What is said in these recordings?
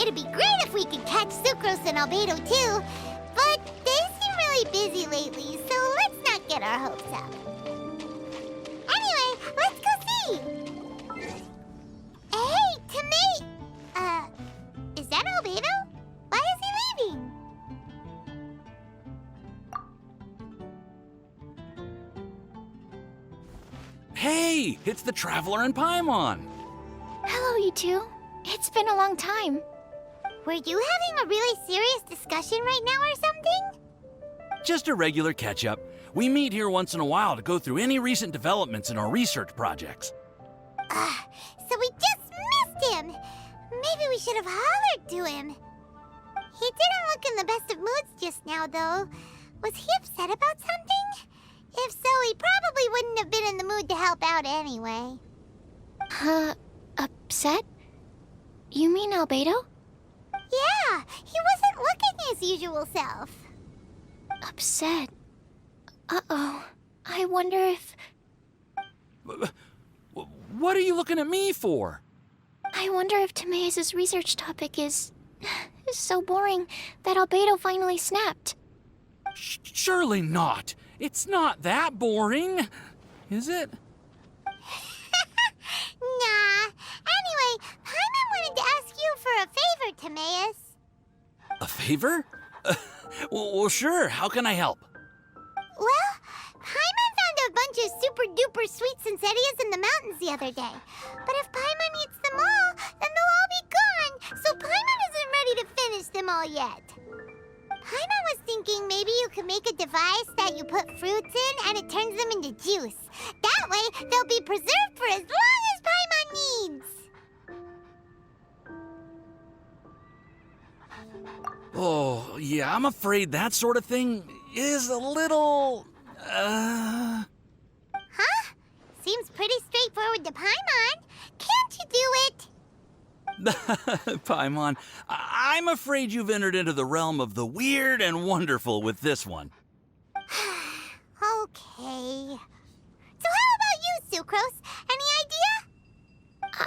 It'd be great if we could catch Sucrose and Albedo too, but they seem really busy lately, so let's not get our hopes up. Anyway, let's go see. Hey, Tomate! Is that Albedo? Why is he leaving? Hey, it's the Traveler and Paimon. Hello, you two. It's been a long time. Were you having a really serious discussion right now or something? Just a regular catch-up. We meet here once in a while to go through any recent developments in our research projects. So we just missed him. Maybe we should have hollered to him. He didn't look in the best of moods just now, though. Was he upset about something? If so, he probably wouldn't have been in the mood to help out anyway. Upset? You mean Albedo? Yeah, he wasn't looking his usual self. Upset? Uh-oh. I wonder if... What are you looking at me for? I wonder if Timaeus' research topic is so boring that Albedo finally snapped. Surely not. It's not that boring, is it? Nah. Anyway, Paimon wanted to ask you for a favor, Timaeus. A favor? Well, sure. How can I help? Well, Paimon found a bunch of super-duper sweet Sincerias in the mountains the other day. But if Paimon eats them all, then they'll all be gone, so Paimon isn't ready to finish them all yet. Paimon was thinking maybe you could make a device that you put fruits in and it turns them into juice. That way, they'll be preserved for as long as Paimon needs. Oh, yeah, I'm afraid that sort of thing is a little... Huh? Seems pretty straightforward to Paimon. Can't you do it? Paimon, I'm afraid you've entered into the realm of the weird and wonderful with this one. Okay. So how about you, Sucrose? Any idea?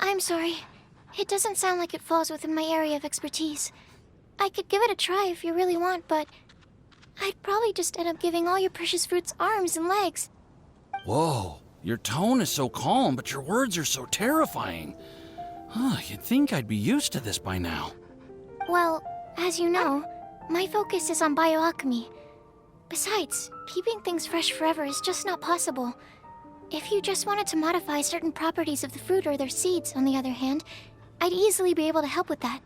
I'm sorry. It doesn't sound like it falls within my area of expertise. I could give it a try if you really want, but I'd probably just end up giving all your precious fruits arms and legs. Whoa, your tone is so calm, but your words are so terrifying. You'd think I'd be used to this by now. Well, as you know, my focus is on bioalchemy. Besides, keeping things fresh forever is just not possible. If you just wanted to modify certain properties of the fruit or their seeds, on the other hand, I'd easily be able to help with that.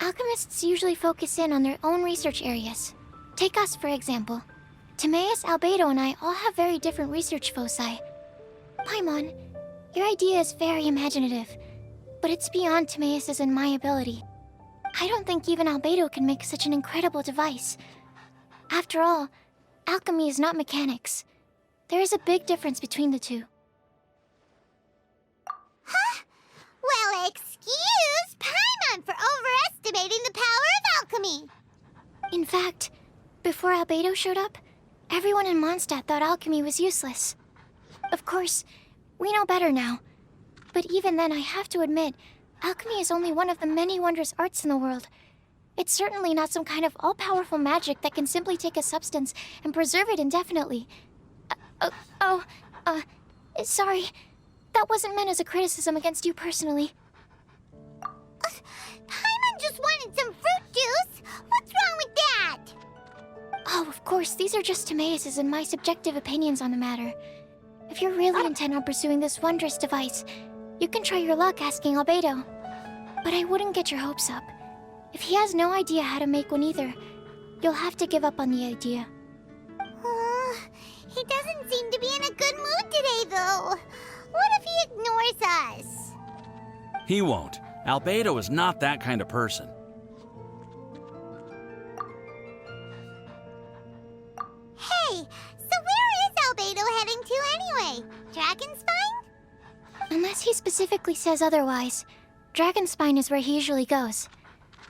Alchemists usually focus in on their own research areas. Take us, for example. Timaeus, Albedo, and I all have very different research foci. Paimon, your idea is very imaginative, but it's beyond Timaeus' and my ability. I don't think even Albedo can make such an incredible device. After all, alchemy is not mechanics. There is a big difference between the two. Huh? Well, excuse Paimon for overestimating the power of alchemy. In fact, before Albedo showed up, everyone in Mondstadt thought alchemy was useless. Of course, we know better now. But even then, I have to admit, alchemy is only one of the many wondrous arts in the world. It's certainly not some kind of all-powerful magic that can simply take a substance and preserve it indefinitely. Sorry. That wasn't meant as a criticism against you personally. Paimon just wanted some fruit juice. What's wrong with that? Oh, of course, these are just Timaeus' and my subjective opinions on the matter. If you're really intent on pursuing this wondrous device, you can try your luck asking Albedo. But I wouldn't get your hopes up. If he has no idea how to make one either, you'll have to give up on the idea. He doesn't seem to be in a good mood today, though. What if he ignores us? He won't. Albedo is not that kind of person. Hey, so where is Albedo heading to anyway? Dragonspine? Unless he specifically says otherwise, Dragonspine is where he usually goes.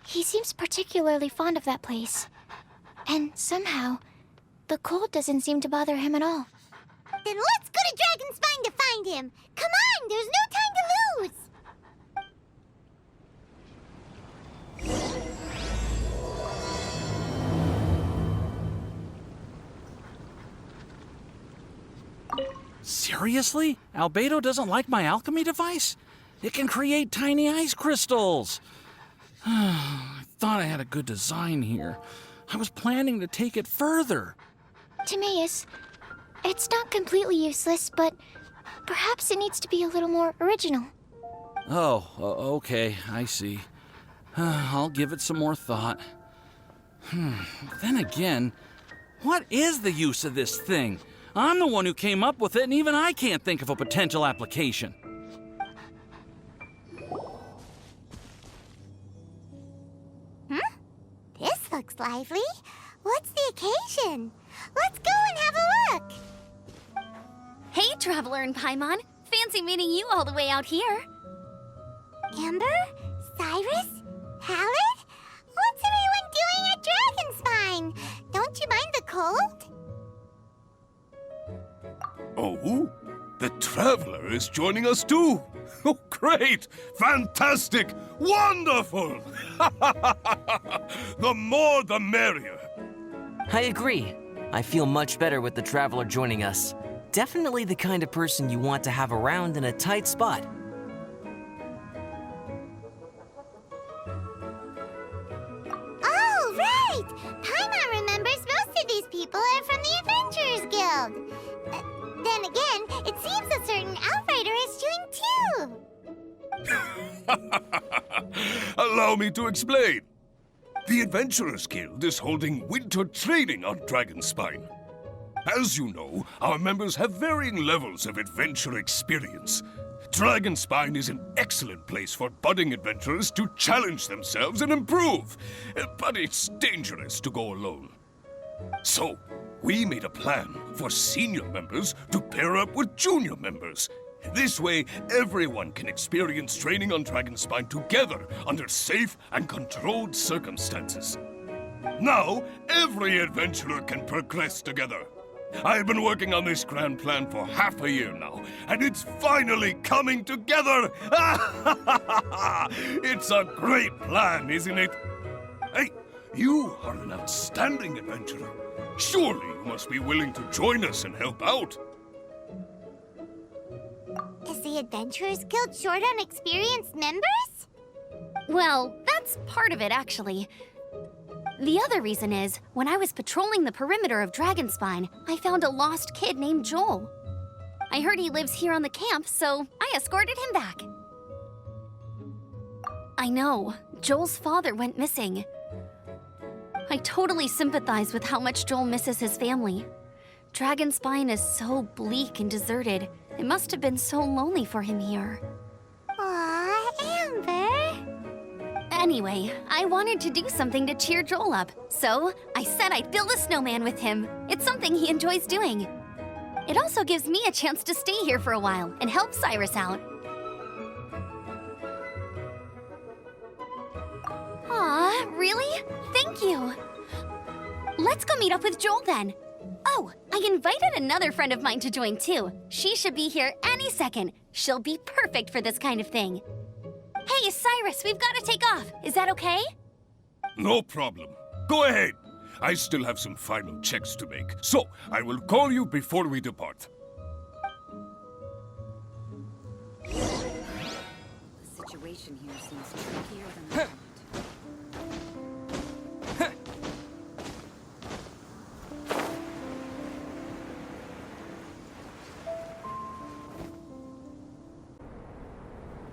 He seems particularly fond of that place. And somehow, the cold doesn't seem to bother him at all. Then let's go to Dragonspine to find him. Come on, there's no time to lose. Seriously? Albedo doesn't like my alchemy device? It can create tiny ice crystals. I thought I had a good design here. I was planning to take it further. Timaeus, it's not completely useless, but perhaps it needs to be a little more original. Oh, okay, I see. I'll give it some more thought. Then again, what is the use of this thing? I'm the one who came up with it, and even I can't think of a potential application. This looks lively. What's the occasion? Let's go and have a look. Hey, Traveler and Paimon. Fancy meeting you all the way out here. Amber? Cyrus? Halid? What's everyone doing at Dragonspine? Don't you mind the cold? Oh, the Traveler is joining us too. Oh, great! Fantastic! Wonderful! The more the merrier. I agree. I feel much better with the Traveler joining us. Definitely the kind of person you want to have around in a tight spot. Oh, right! Paimon remembers most of these people are from the Adventurers Guild. Then again, it seems a certain Outrider is doing too. Allow me to explain. The Adventurers Guild is holding winter training on Dragonspine. As you know, our members have varying levels of adventure experience. Dragonspine is an excellent place for budding adventurers to challenge themselves and improve, but it's dangerous to go alone. So, we made a plan for senior members to pair up with junior members. This way, everyone can experience training on Dragonspine together under safe and controlled circumstances. Now, every adventurer can progress together. I've been working on this grand plan for half a year now, and it's finally coming together! It's a great plan, isn't it? Hey, you are an outstanding adventurer. Surely you must be willing to join us and help out. Is the Adventurers Guild short on experienced members? Well, that's part of it, actually. The other reason is, when I was patrolling the perimeter of Dragonspine, I found a lost kid named Joel. I heard he lives here on the camp, so I escorted him back. I know, Joel's father went missing. I totally sympathize with how much Joel misses his family. Dragonspine is so bleak and deserted. It must have been so lonely for him here. Aw, Amber. Anyway, I wanted to do something to cheer Joel up, so I said I'd build a snowman with him. It's something he enjoys doing. It also gives me a chance to stay here for a while and help Cyrus out. Aw, really? Thank you. Let's go meet up with Joel then. Oh, I invited another friend of mine to join too. She should be here any second. She'll be perfect for this kind of thing. Hey, Cyrus, we've got to take off. Is that okay? No problem. Go ahead. I still have some final checks to make, so I will call you before we depart. The situation here seems trickier than I thought.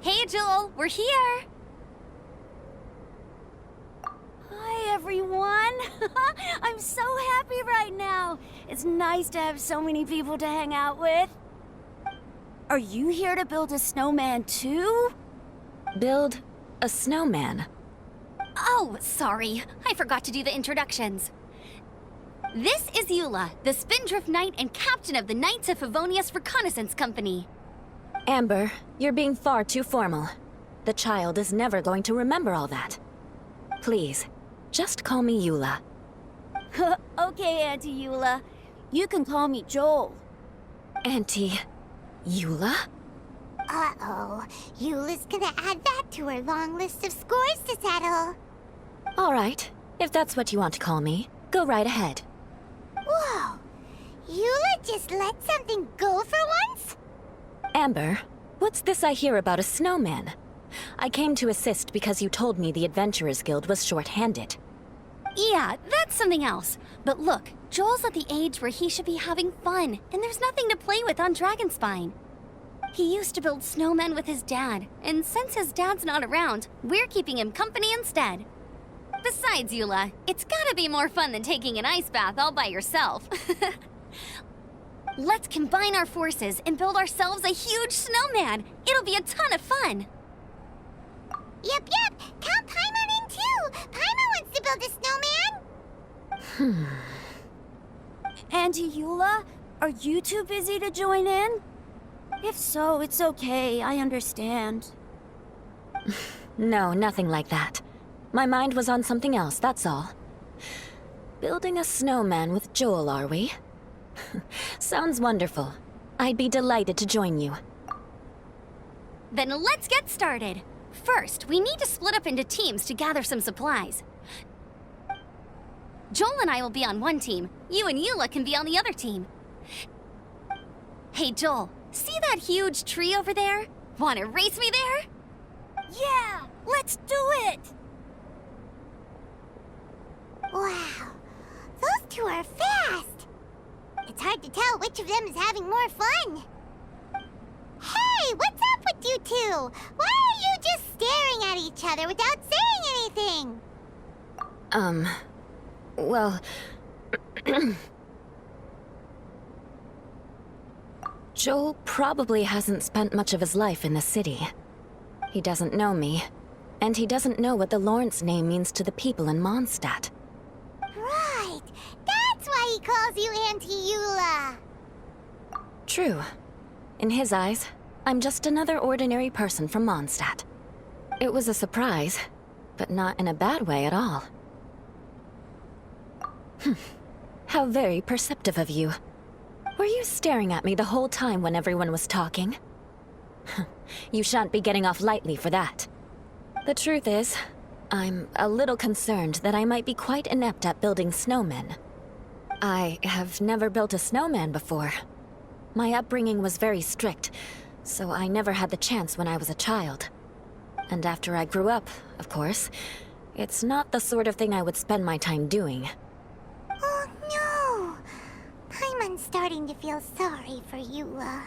Hey, Joel, we're here. Hi, everyone. I'm so happy right now. It's nice to have so many people to hang out with. Are you here to build a snowman too? Build a snowman. Oh, sorry. I forgot to do the introductions. This is Eula, the Spindrift Knight and captain of the Knights of Favonius Reconnaissance Company. Amber, you're being far too formal. The child is never going to remember all that. Please, just call me Eula. Okay, Auntie Eula. You can call me Joel. Auntie Eula? Uh-oh. Eula's gonna add that to her long list of scores to settle. All right, if that's what you want to call me, go right ahead. Whoa! Eula just let something go for once? Amber, what's this I hear about a snowman? I came to assist because you told me the Adventurers Guild was short-handed. Yeah, that's something else. But look, Joel's at the age where he should be having fun, and there's nothing to play with on Dragonspine. He used to build snowmen with his dad, and since his dad's not around, we're keeping him company instead. Besides, Eula, it's gotta be more fun than taking an ice bath all by yourself. Let's combine our forces and build ourselves a huge snowman. It'll be a ton of fun. Yep. Count Paimon in too. Paimon wants to build a snowman. Auntie Eula, are you too busy to join in? If so, it's okay. I understand. No, nothing like that. My mind was on something else, that's all. Building a snowman with Joel, are we? Sounds wonderful. I'd be delighted to join you. Then let's get started. First, we need to split up into teams to gather some supplies. Joel and I will be on one team. You and Eula can be on the other team. Hey, Joel, see that huge tree over there? Wanna race me there? Yeah, let's do it! Wow, those two are fast. It's hard to tell which of them is having more fun. Hey, what's up with you two? Why are you just staring at each other without saying anything? Well... Joel probably hasn't spent much of his life in the city. He doesn't know me, and he doesn't know what the Lawrence name means to the people in Mondstadt. Right, that's why he calls you Auntie Eula. True. In his eyes, I'm just another ordinary person from Mondstadt. It was a surprise, but not in a bad way at all. How very perceptive of you. Were you staring at me the whole time when everyone was talking? You shan't be getting off lightly for that. The truth is, I'm a little concerned that I might be quite inept at building snowmen. I have never built a snowman before. My upbringing was very strict, so I never had the chance when I was a child. And after I grew up, of course, it's not the sort of thing I would spend my time doing. Oh no! Paimon's starting to feel sorry for Eula.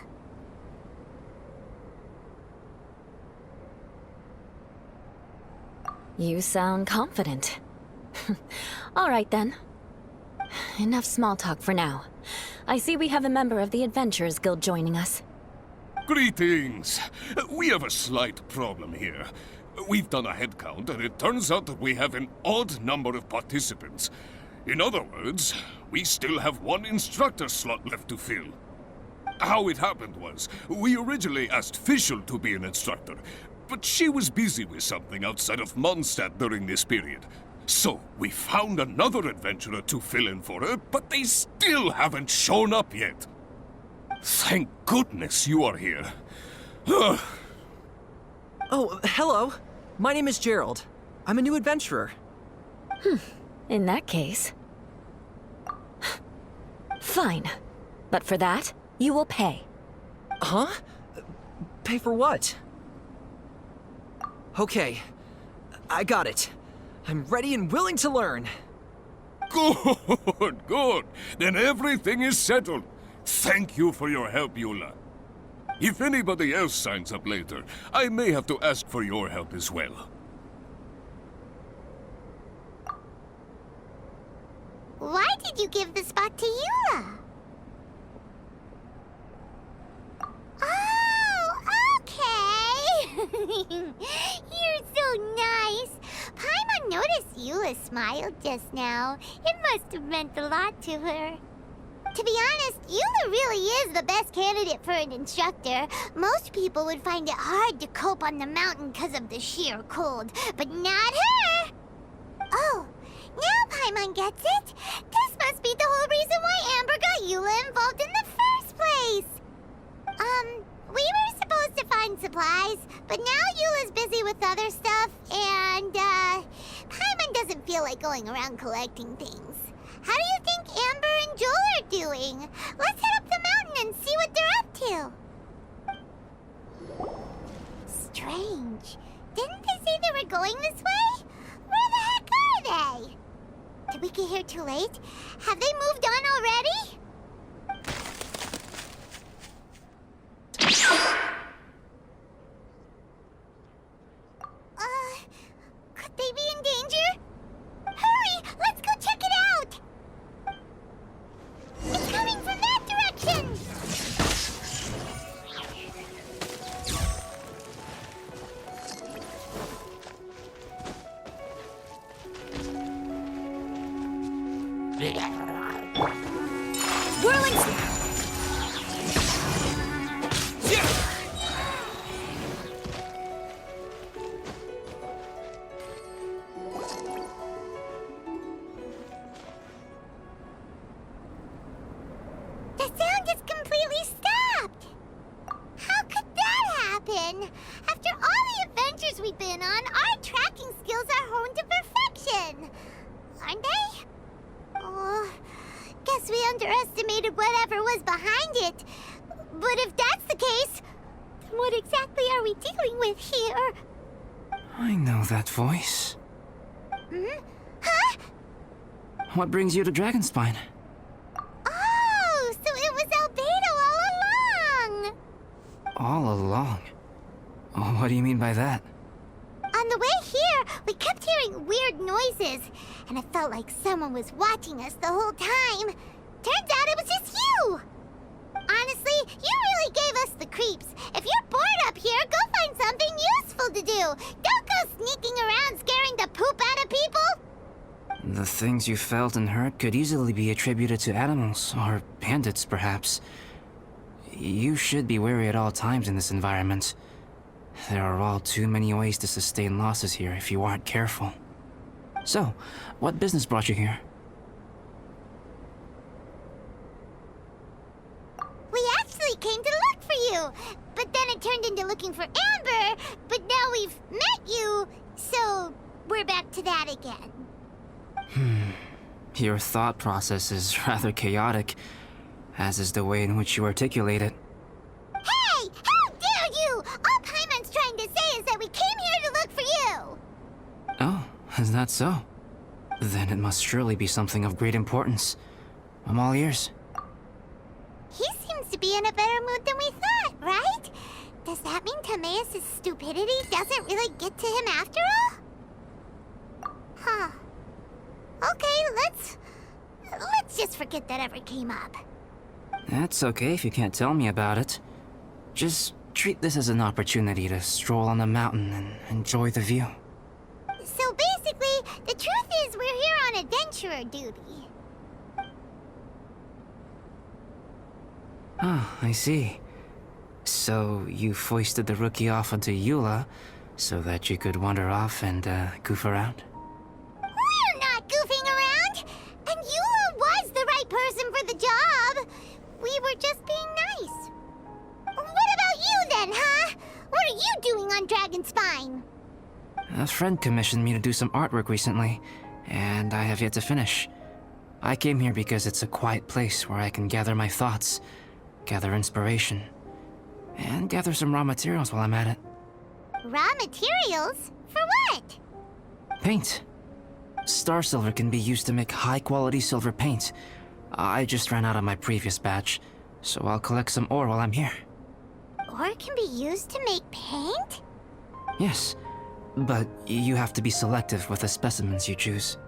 You sound confident. All right then. Enough small talk for now. I see we have a member of the Adventurers Guild joining us. Greetings. We have a slight problem here. We've done a head count, and it turns out that we have an odd number of participants. In other words, we still have one instructor slot left to fill. How it happened was, we originally asked Fischl to be an instructor, but she was busy with something outside of Mondstadt during this period. So, we found another adventurer to fill in for her, but they still haven't shown up yet. Thank goodness you are here. Oh, hello. My name is Gerald. I'm a new adventurer. In that case... Fine. But for that, you will pay. Huh? Pay for what? Okay. I got it. I'm ready and willing to learn. Good, good. Then everything is settled. Thank you for your help, Eula. If anybody else signs up later, I may have to ask for your help as well. Why did you give the spot to Eula? Oh, okay. You're so nice. Paimon noticed Eula smiled just now. It must have meant a lot to her. To be honest, Eula really is the best candidate for an instructor. Most people would find it hard to cope on the mountain because of the sheer cold, but not her! Oh, now Paimon gets it. This must be the whole reason why Amber got Eula involved in the first place. We were supposed to find supplies, but now Eula's busy with other stuff, and, Paimon doesn't feel like going around collecting things. How do you think Amber and Joel are doing? Let's head up the mountain and see what they're up to. Strange. Didn't they say they were going this way? Where the heck are they? Did we get here too late? Have they moved on already? Could they be in danger? Hurry! Let's go check it out! It's coming from that direction! Whirling... The sound just completely stopped! How could that happen? After all the adventures we've been on, our tracking skills are honed to perfection! Aren't they? Oh, guess we underestimated whatever was behind it. But if that's the case, then what exactly are we dealing with here? I know that voice. Hmm? Huh? What brings you to Dragonspine? Oh, so it was Albedo all along! All along? Oh, what do you mean by that? On the way here, we kept hearing weird noises, and it felt like someone was watching us the whole time. Turns out it was just you! Honestly, you really gave us the creeps. If you're bored up here, go find something useful to do. Don't go sneaking around scaring the poop out of people. The things you felt and heard could easily be attributed to animals, or bandits, perhaps. You should be wary at all times in this environment. There are all too many ways to sustain losses here if you aren't careful. So, what business brought you here? We actually came to look for you, but then it turned into looking for Amber, but now we've met you, so we're back to that again. Your thought process is rather chaotic, as is the way in which you articulate it. Hey! How dare you! All Paimon's trying to say is that we came here to look for you! Oh, is that so? Then it must surely be something of great importance. I'm all ears. He seems to be in a better mood than we thought, right? Does that mean Timaeus' stupidity doesn't really get to him after all? Huh. Okay, let's just forget that ever came up. That's okay if you can't tell me about it. Just treat this as an opportunity to stroll on the mountain and enjoy the view. So basically, the truth is we're here on adventurer duty. Ah, I see. So you foisted the rookie off onto Eula so that you could wander off and goof around? We're not goofing around! And Eula was the right person for the job! We were just being nice. What about you then, huh? What are you doing on Dragonspine? A friend commissioned me to do some artwork recently, and I have yet to finish. I came here because it's a quiet place where I can gather my thoughts, gather inspiration, and gather some raw materials while I'm at it. Raw materials? For what? Paint. Star silver can be used to make high-quality silver paint. I just ran out of my previous batch, so I'll collect some ore while I'm here. Ore can be used to make paint? Yes, but you have to be selective with the specimens you choose.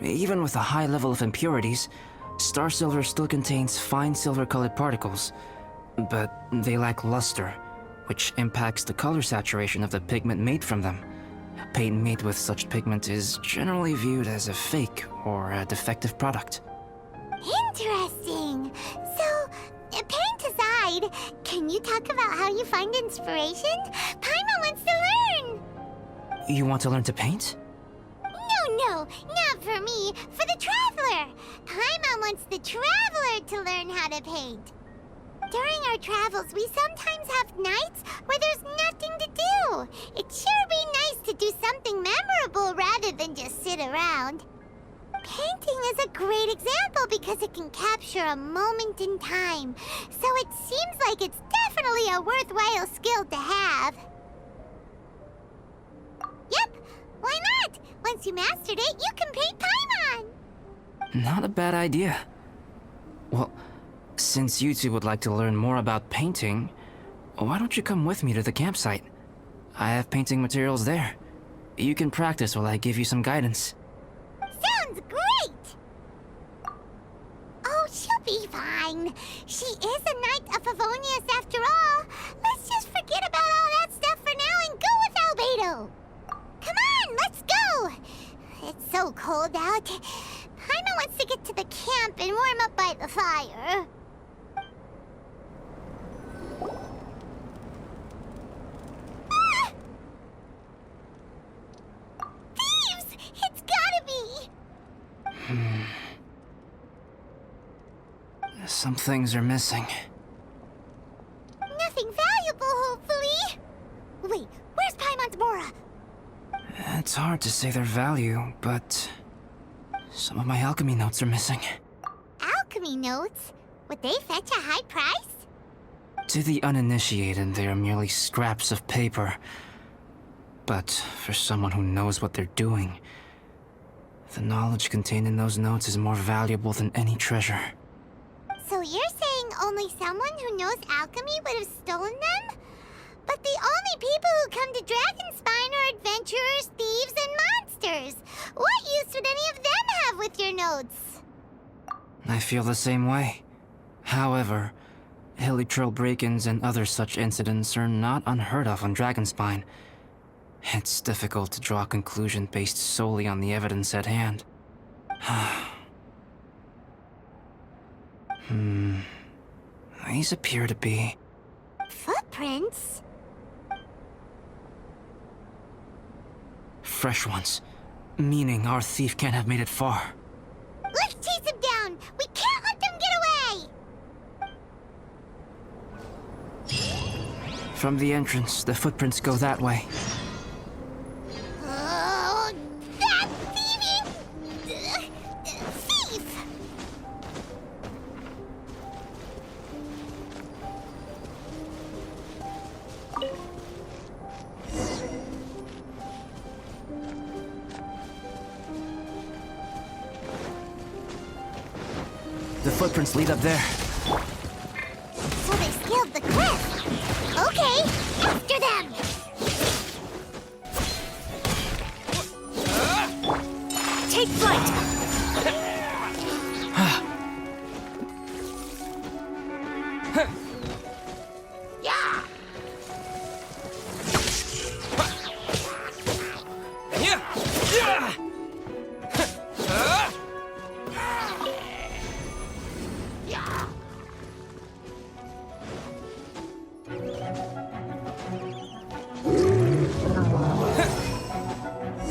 Even with a high level of impurities, star silver still contains fine silver-colored particles, but they lack luster, which impacts the color saturation of the pigment made from them. Paint made with such pigment is generally viewed as a fake or a defective product. Interesting. So, paint aside, can you talk about how you find inspiration? Paimon wants to learn. You want to learn to paint? No, not for me. For the traveler. Paimon wants the traveler to learn how to paint. During our travels, we sometimes have nights where there's nothing to do. It'd sure be nice to do something memorable rather than just sit around. Painting is a great valuable because it can capture a moment in time. So it seems like it's definitely a worthwhile skill to have. Yep, why not? Once you mastered it, you can paint Paimon! Not a bad idea. Well, since you two would like to learn more about painting, why don't you come with me to the campsite? I have painting materials there. You can practice while I give you some guidance. Sounds great! Oh, she'll be fine. She is a Knight of Favonius after all. Let's just forget about all that stuff for now and go with Albedo. Come on, let's go! It's so cold out. Paimon wants to get to the camp and warm up by the fire. Ah! Thieves! It's gotta be! Some things are missing. Nothing valuable, hopefully. Wait, where's Paimon's Mora? It's hard to say their value, but some of my alchemy notes are missing. Alchemy notes? Would they fetch a high price? To the uninitiated, they are merely scraps of paper. But for someone who knows what they're doing, the knowledge contained in those notes is more valuable than any treasure. So you're saying only someone who knows alchemy would have stolen them? But the only people who come to Dragonspine are adventurers, thieves, and monsters. What use would any of them have with your notes? I feel the same way. However, hilly trail break-ins and other such incidents are not unheard of on Dragonspine. It's difficult to draw a conclusion based solely on the evidence at hand. These appear to be... Footprints? fresh ones. Meaning our thief can't have made it far. Let's chase him down! We can't let them get away! From the entrance, the footprints go that way. Oh, that thieving... thief! The footprints lead up there. So they scaled the cliff. Okay, after them! Take flight!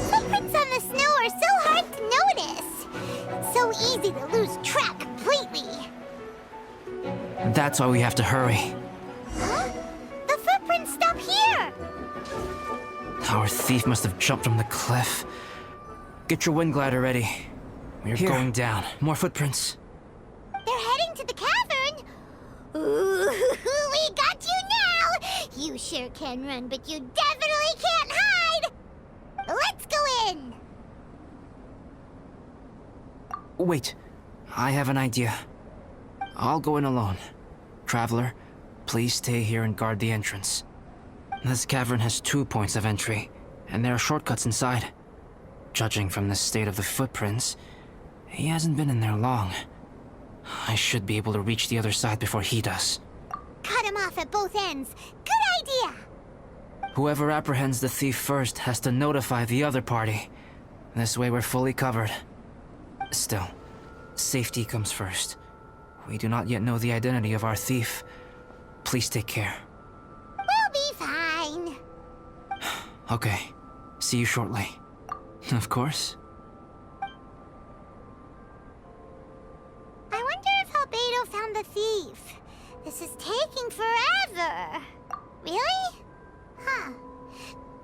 Footprints on the snow are so hard to notice. It's so easy to lose track completely. That's why we have to hurry. Huh? The footprints stop here! Our thief must have jumped from the cliff. Get your wind glider ready. We're going down. More footprints. They're heading to the cavern. Ooh, we got you now! You sure can run, but you definitely can't hide! Let's go in! Wait, I have an idea. I'll go in alone. Traveler, please stay here and guard the entrance. This cavern has 2 points of entry, and there are shortcuts inside. Judging from the state of the footprints, he hasn't been in there long. I should be able to reach the other side before he does. Cut him off at both ends. Good idea! Whoever apprehends the thief first has to notify the other party. This way we're fully covered. Still, safety comes first. We do not yet know the identity of our thief. Please take care. We'll be fine. Okay, see you shortly. Of course. I wonder if Albedo found the thief. This is taking forever. Really? Huh.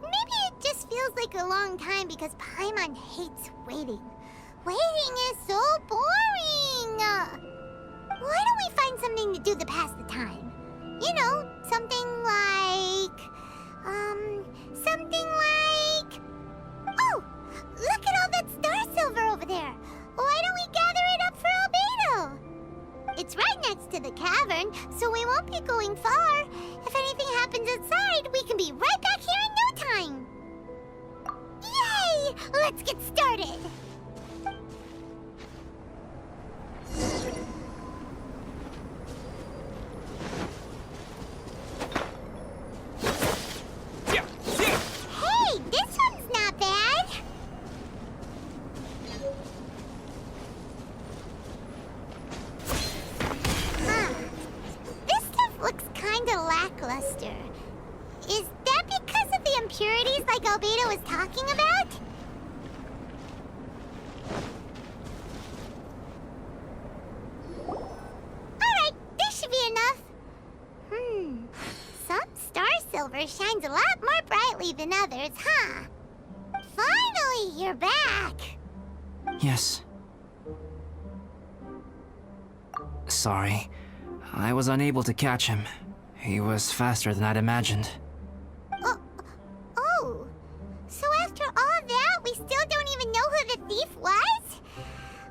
Maybe it just feels like a long time because Paimon hates waiting. Waiting is so boring. Why don't we find something to do to pass the time? You know, something like... Oh! Look at all that star silver over there! Why don't we gather it up for Albedo? It's right next to the cavern, so we won't be going far. If anything happens outside, we can be right back here in no time. Yay! Let's get started! Hey, this one's not bad. Huh. This stuff looks kinda lackluster. Is that because of the impurities like Albedo was talking about? Alright, this should be enough. Some star silver shines a lot more brightly than others, huh? Finally, you're back! Yes. Sorry. I was unable to catch him. He was faster than I'd imagined. Oh, so after all that, we still don't even know who the thief was?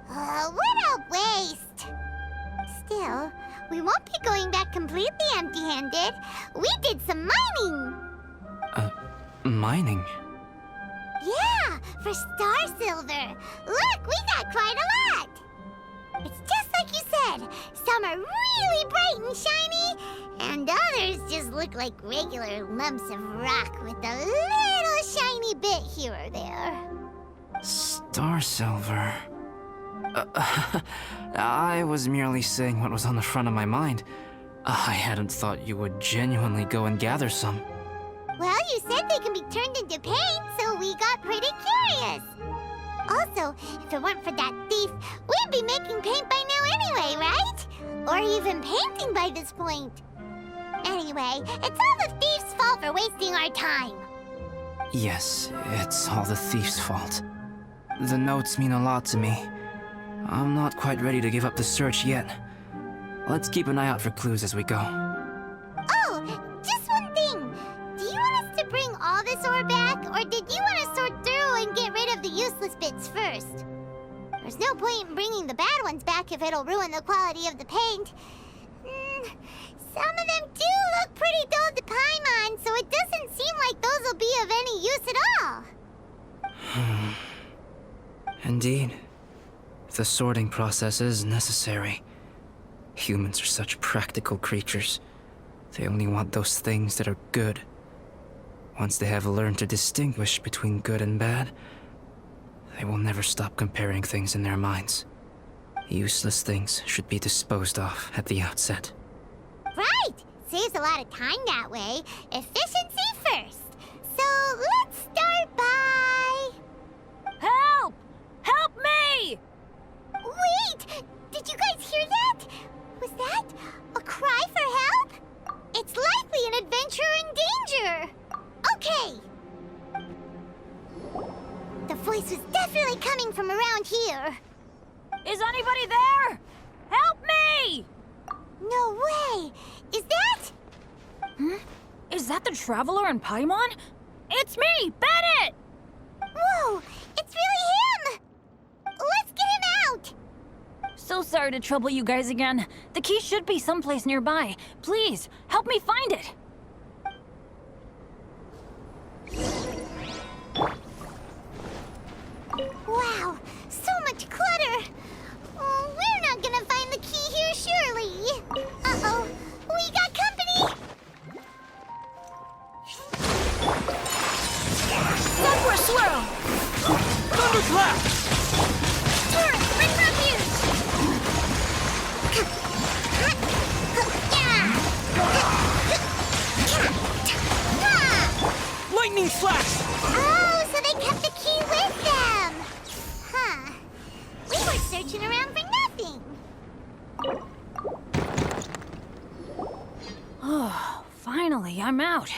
What a waste! Still, we won't be going back completely empty-handed. We did some mining! Mining? Yeah, for star silver. Look, we got quite a lot! It's just like you said. Some are really bright and shiny, and others just look like regular lumps of rock with a little shiny bit here or there. Star silver. I was merely saying what was on the front of my mind. I hadn't thought you would genuinely go and gather some. Well, you said they can be turned into paint, so we got pretty curious. Also, if it weren't for that thief, we'd be making paint by now anyway, right? Or even painting by this point. Anyway, it's all the thief's fault for wasting our time. Yes, it's all the thief's fault. The notes mean a lot to me. I'm not quite ready to give up the search yet. Let's keep an eye out for clues as we go. Oh, just one thing. Do you want us to bring all this ore back, or did you want to sort through and get rid of the useless bits first? There's no point in bringing the bad ones back if it'll ruin the quality of the paint. Some of them do look pretty dull to Paimon, so it doesn't seem like those will be of any use at all. Indeed. The sorting process is necessary. Humans are such practical creatures. They only want those things that are good. Once they have learned to distinguish between good and bad, they will never stop comparing things in their minds. Useless things should be disposed of at the outset. Right! Saves a lot of time that way. Efficiency first. So let's start by... Help! Help me! Wait! Did you guys hear that? Was that a cry for help? It's likely an adventurer in danger. Okay. The voice was definitely coming from around here. Is anybody there? Help me! No way! Is that... Is that the Traveler in Paimon? It's me, Bennett! Whoa! It's really him! Let's get him out! So sorry to trouble you guys again. The key should be someplace nearby. Please, help me find it. Wow, so much clutter! Oh, we're not gonna find the key here, surely! Uh-oh, we got company! Sunburst swirl! Thunderclap! Turret, bring refuge! Lightning slash! Oh, so they kept the key with them! Huh. We were searching around for nothing. Oh, finally, I'm out.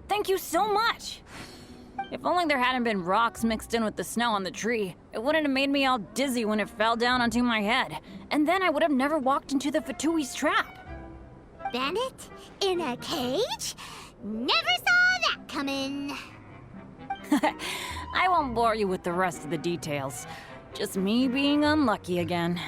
Thank you so much. If only there hadn't been rocks mixed in with the snow on the tree, it wouldn't have made me all dizzy when it fell down onto my head. And then I would have never walked into the Fatui's trap. Bennett? In a cage? Never saw that coming. I won't bore you with the rest of the details. Just me being unlucky again.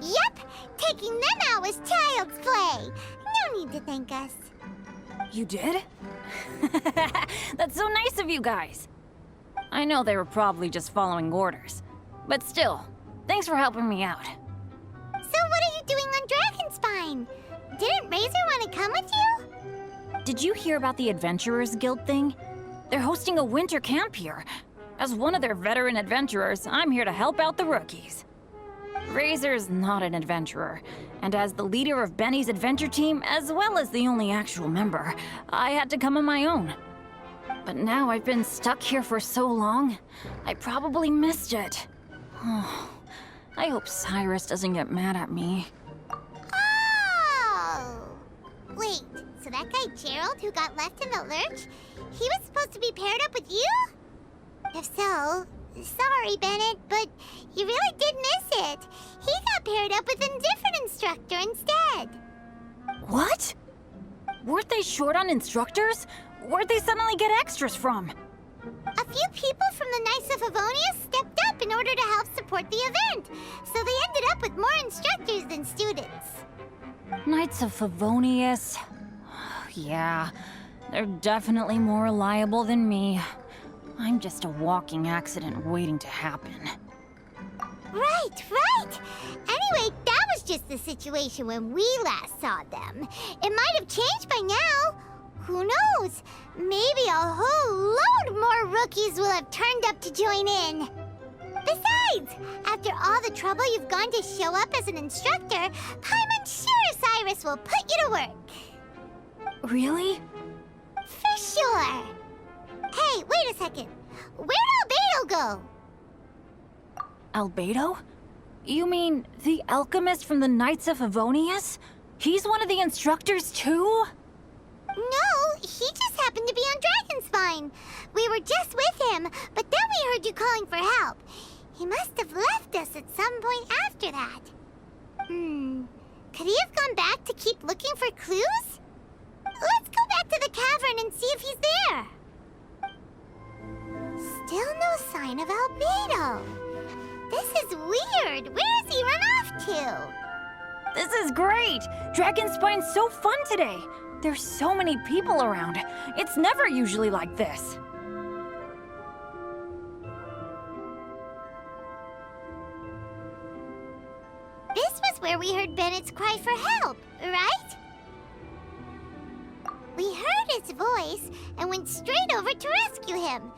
Yep, taking them out was child's play. No need to thank us. You did? That's so nice of you guys. I know they were probably just following orders. But still, thanks for helping me out. So what are you doing on Dragonspine? Didn't Razor want to come with you? Did you hear about the Adventurers Guild thing? They're hosting a winter camp here. As one of their veteran adventurers, I'm here to help out the rookies. Razor's not an adventurer, and as the leader of Benny's adventure team, as well as the only actual member, I had to come on my own. But now I've been stuck here for so long, I probably missed it. Oh, I hope Cyrus doesn't get mad at me. Oh! Wait, so that guy Gerald who got left in the lurch, he was supposed to be paired up with you? If so, sorry, Bennett, but you really did miss it. He got paired up with a different instructor instead. What? Weren't they short on instructors? Where'd they suddenly get extras from? A few people from the Knights of Favonius stepped up in order to help support the event, so they ended up with more instructors than students. Knights of Favonius? Yeah, they're definitely more reliable than me. I'm just a walking accident waiting to happen. Right. Anyway, that was just the situation when we last saw them. It might have changed by now. Who knows? Maybe a whole load more rookies will have turned up to join in. Besides, after all the trouble you've gone to show up as an instructor, Paimon's sure Cyrus will put you to work. Really? For sure. Hey, wait a second. Where'd Albedo go? Albedo? You mean the alchemist from the Knights of Favonius? He's one of the instructors too? No, he just happened to be on Dragonspine. We were just with him, but then we heard you calling for help. He must have left us at some point after that. Could he have gone back to keep looking for clues? Let's go back to the cavern and see if he's there. Still no sign of Albedo. This is weird. Where has he run off to? This is great! Dragonspine's so fun today! There's so many people around. It's never usually like this. This was where we heard Bennett's cry for help, right? We heard his voice and went straight over to rescue him.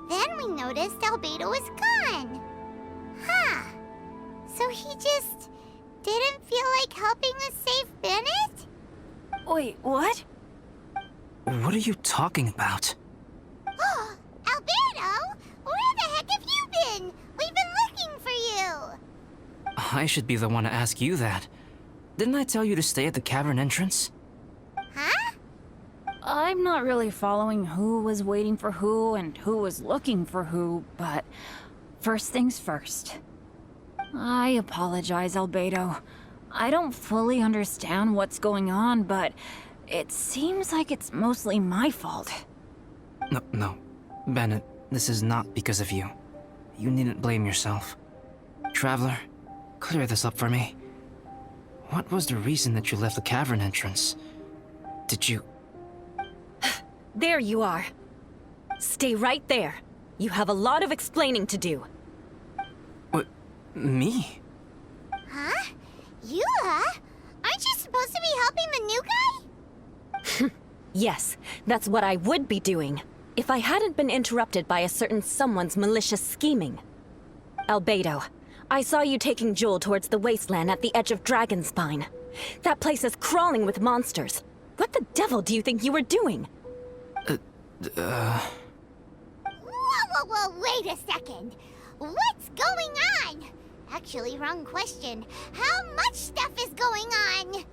Then we noticed Albedo was gone. Huh. So he just didn't feel like helping us save Bennett? Wait, what? What are you talking about? Albedo? Where the heck have you been? We've been looking for you. I should be the one to ask you that. Didn't I tell you to stay at the cavern entrance? Huh? I'm not really following who was waiting for who and who was looking for who, but first things first. I apologize, Albedo. I don't fully understand what's going on, but it seems like it's mostly my fault. No. Bennett, this is not because of you. You needn't blame yourself. Traveler, clear this up for me. What was the reason that you left the cavern entrance? Did you... There you are. Stay right there. You have a lot of explaining to do. What? Me? Huh? You, huh? Aren't you supposed to be helping the new guy? Yes, that's what I would be doing, if I hadn't been interrupted by a certain someone's malicious scheming. Albedo, I saw you taking Jewel towards the wasteland at the edge of Dragonspine. That place is crawling with monsters. What the devil do you think you were doing? Whoa, wait a second. What's going on? Actually, wrong question. How much stuff is going on?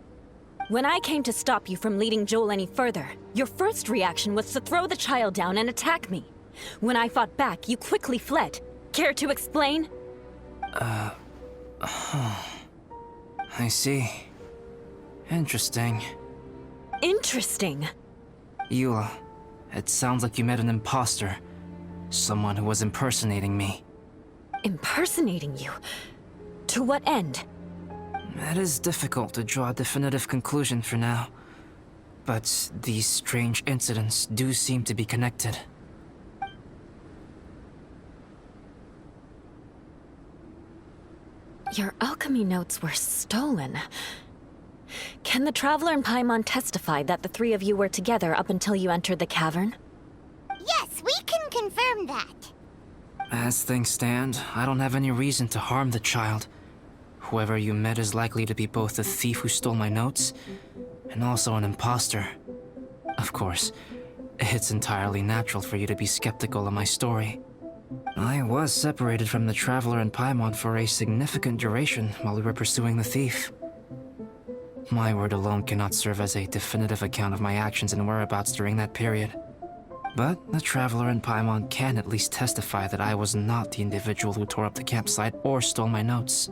When I came to stop you from leading Joel any further, your first reaction was to throw the child down and attack me. When I fought back, you quickly fled. Care to explain? I see. Interesting. Interesting. Eula, it sounds like you met an imposter. Someone who was impersonating me. Impersonating you? To what end? It is difficult to draw a definitive conclusion for now. But these strange incidents do seem to be connected. Your alchemy notes were stolen. Can the Traveler and Paimon testify that the three of you were together up until you entered the cavern? Yes, we can confirm that. As things stand, I don't have any reason to harm the child. Whoever you met is likely to be both the thief who stole my notes, and also an imposter. Of course, it's entirely natural for you to be skeptical of my story. I was separated from the Traveler and Paimon for a significant duration while we were pursuing the thief. My word alone cannot serve as a definitive account of my actions and whereabouts during that period. But the Traveler and Paimon can at least testify that I was not the individual who tore up the campsite or stole my notes.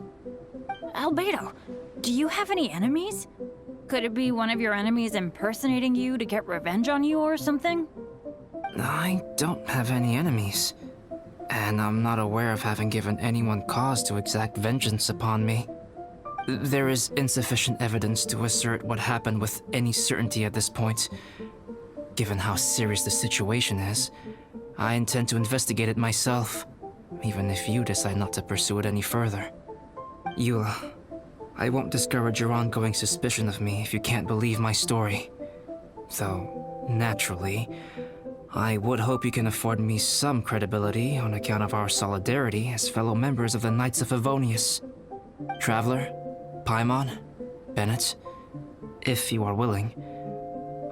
Albedo, do you have any enemies? Could it be one of your enemies impersonating you to get revenge on you or something? I don't have any enemies. And I'm not aware of having given anyone cause to exact vengeance upon me. There is insufficient evidence to assert what happened with any certainty at this point. Given how serious the situation is, I intend to investigate it myself, even if you decide not to pursue it any further. Eula, I won't discourage your ongoing suspicion of me if you can't believe my story. Though, naturally, I would hope you can afford me some credibility on account of our solidarity as fellow members of the Knights of Favonius. Traveler, Paimon, Bennett, if you are willing,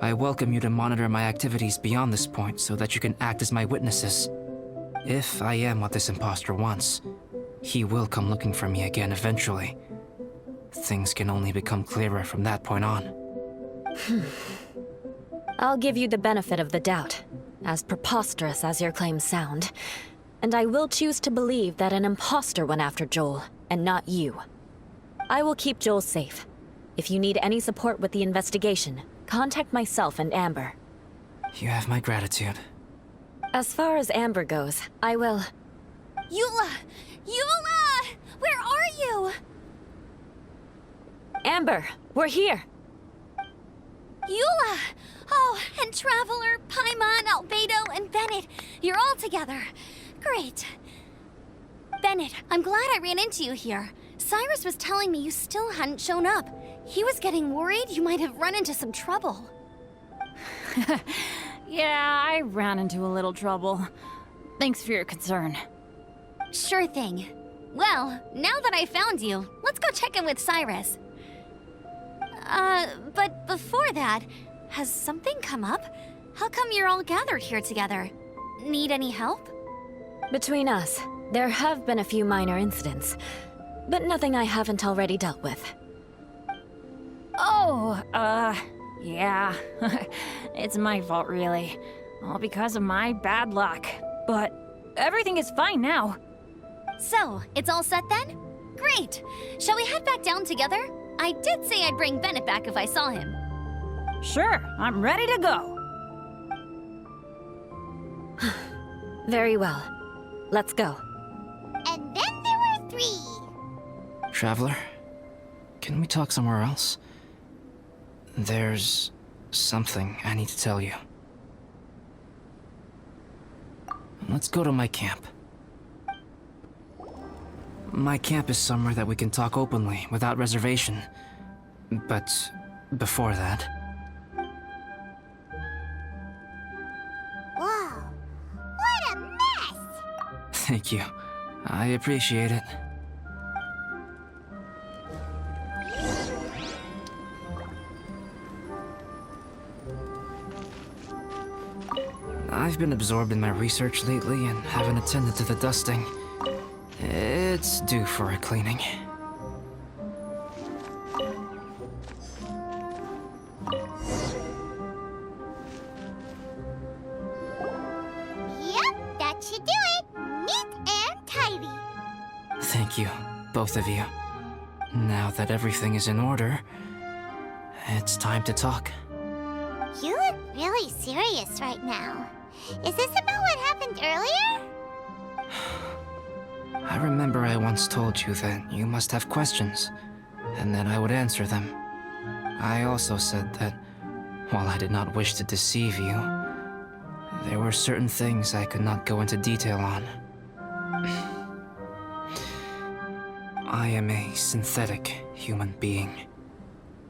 I welcome you to monitor my activities beyond this point so that you can act as my witnesses. If I am what this imposter wants, he will come looking for me again eventually. Things can only become clearer from that point on. I'll give you the benefit of the doubt, as preposterous as your claims sound. And I will choose to believe that an imposter went after Joel, and not you. I will keep Joel safe. If you need any support with the investigation, contact myself and Amber. You have my gratitude. As far as Amber goes, I will... Eula! Eula! Where are you? Amber, we're here! Eula! Oh, and Traveler, Paimon, Albedo, and Bennett. You're all together. Great. Bennett, I'm glad I ran into you here. Cyrus was telling me you still hadn't shown up. He was getting worried you might have run into some trouble. Yeah, I ran into a little trouble. Thanks for your concern. Sure thing. Well, now that I found you, let's go check in with Cyrus. But before that, has something come up? How come you're all gathered here together? Need any help? Between us, there have been a few minor incidents, but nothing I haven't already dealt with. Oh, yeah. It's my fault, really. All because of my bad luck. But everything is fine now. So, it's all set then? Great! Shall we head back down together? I did say I'd bring Bennett back if I saw him. Sure, I'm ready to go. Very well. Let's go. And then there were 3. Traveler, can we talk somewhere else? There's something I need to tell you. Let's go to my camp. My camp is somewhere that we can talk openly, without reservation. But before that... Whoa. What a mess! Thank you. I appreciate it. I've been absorbed in my research lately and haven't attended to the dusting. It's due for a cleaning. Thank you, both of you. Now that everything is in order, it's time to talk. You look really serious right now. Is this about what happened earlier? I remember I once told you that you must have questions, and that I would answer them. I also said that, while I did not wish to deceive you, there were certain things I could not go into detail on. I am a synthetic human being.